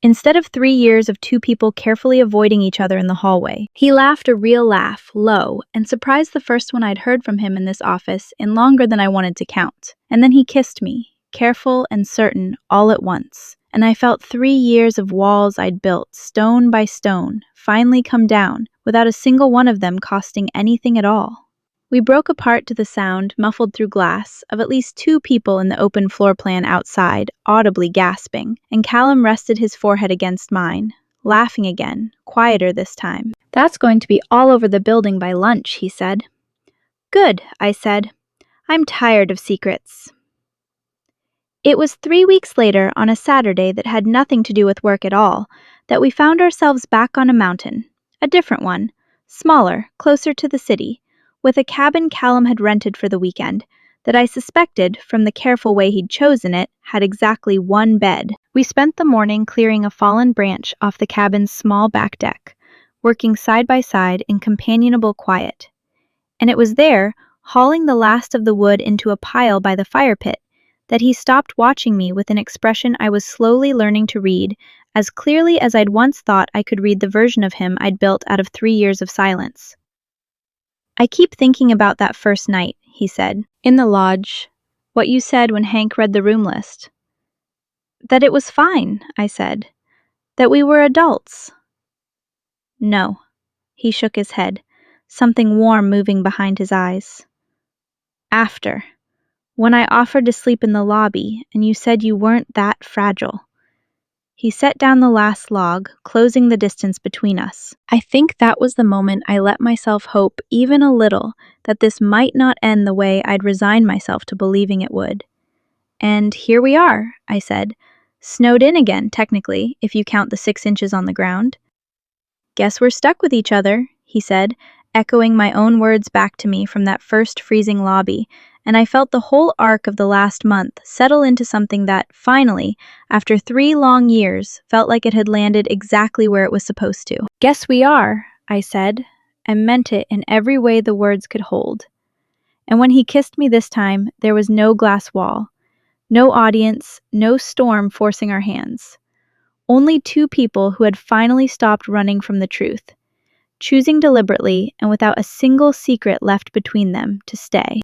"Instead of 3 years of two people carefully avoiding each other in the hallway." He laughed a real laugh, low, and surprised the first one I'd heard from him in this office in longer than I wanted to count. And then he kissed me, careful and certain, all at once. And I felt 3 years of walls I'd built, stone by stone, finally come down, without a single one of them costing anything at all. We broke apart to the sound, muffled through glass, of at least 2 people in the open floor plan outside, audibly gasping, and Callum rested his forehead against mine, laughing again, quieter this time. "That's going to be all over the building by lunch," he said. "Good," I said. "I'm tired of secrets." It was 3 weeks later, on a Saturday that had nothing to do with work at all, that we found ourselves back on a mountain, a different one, smaller, closer to the city, with a cabin Callum had rented for the weekend, that I suspected, from the careful way he'd chosen it, had exactly 1 bed. We spent the morning clearing a fallen branch off the cabin's small back deck, working side by side in companionable quiet. And it was there, hauling the last of the wood into a pile by the fire pit, that he stopped watching me with an expression I was slowly learning to read, as clearly as I'd once thought I could read the version of him I'd built out of 3 years of silence. "I keep thinking about that first night," he said, "in the lodge, what you said when Hank read the room list." "That it was fine," I said. "That we were adults." "No." He shook his head, something warm moving behind his eyes. "After. When I offered to sleep in the lobby, and you said you weren't that fragile." He set down the last log, closing the distance between us. I think that was the moment I let myself hope even a little that this might not end the way I'd resigned myself to believing it would. "And here we are," I said. "Snowed in again, technically, if you count the 6 inches on the ground." "Guess we're stuck with each other," he said, echoing my own words back to me from that first freezing lobby, and I felt the whole arc of the last month settle into something that, finally, after 3 long years, felt like it had landed exactly where it was supposed to. "Guess we are," I said, and meant it in every way the words could hold. And when he kissed me this time, there was no glass wall, no audience, no storm forcing our hands. Only 2 people who had finally stopped running from the truth, choosing deliberately and without a single secret left between them to stay.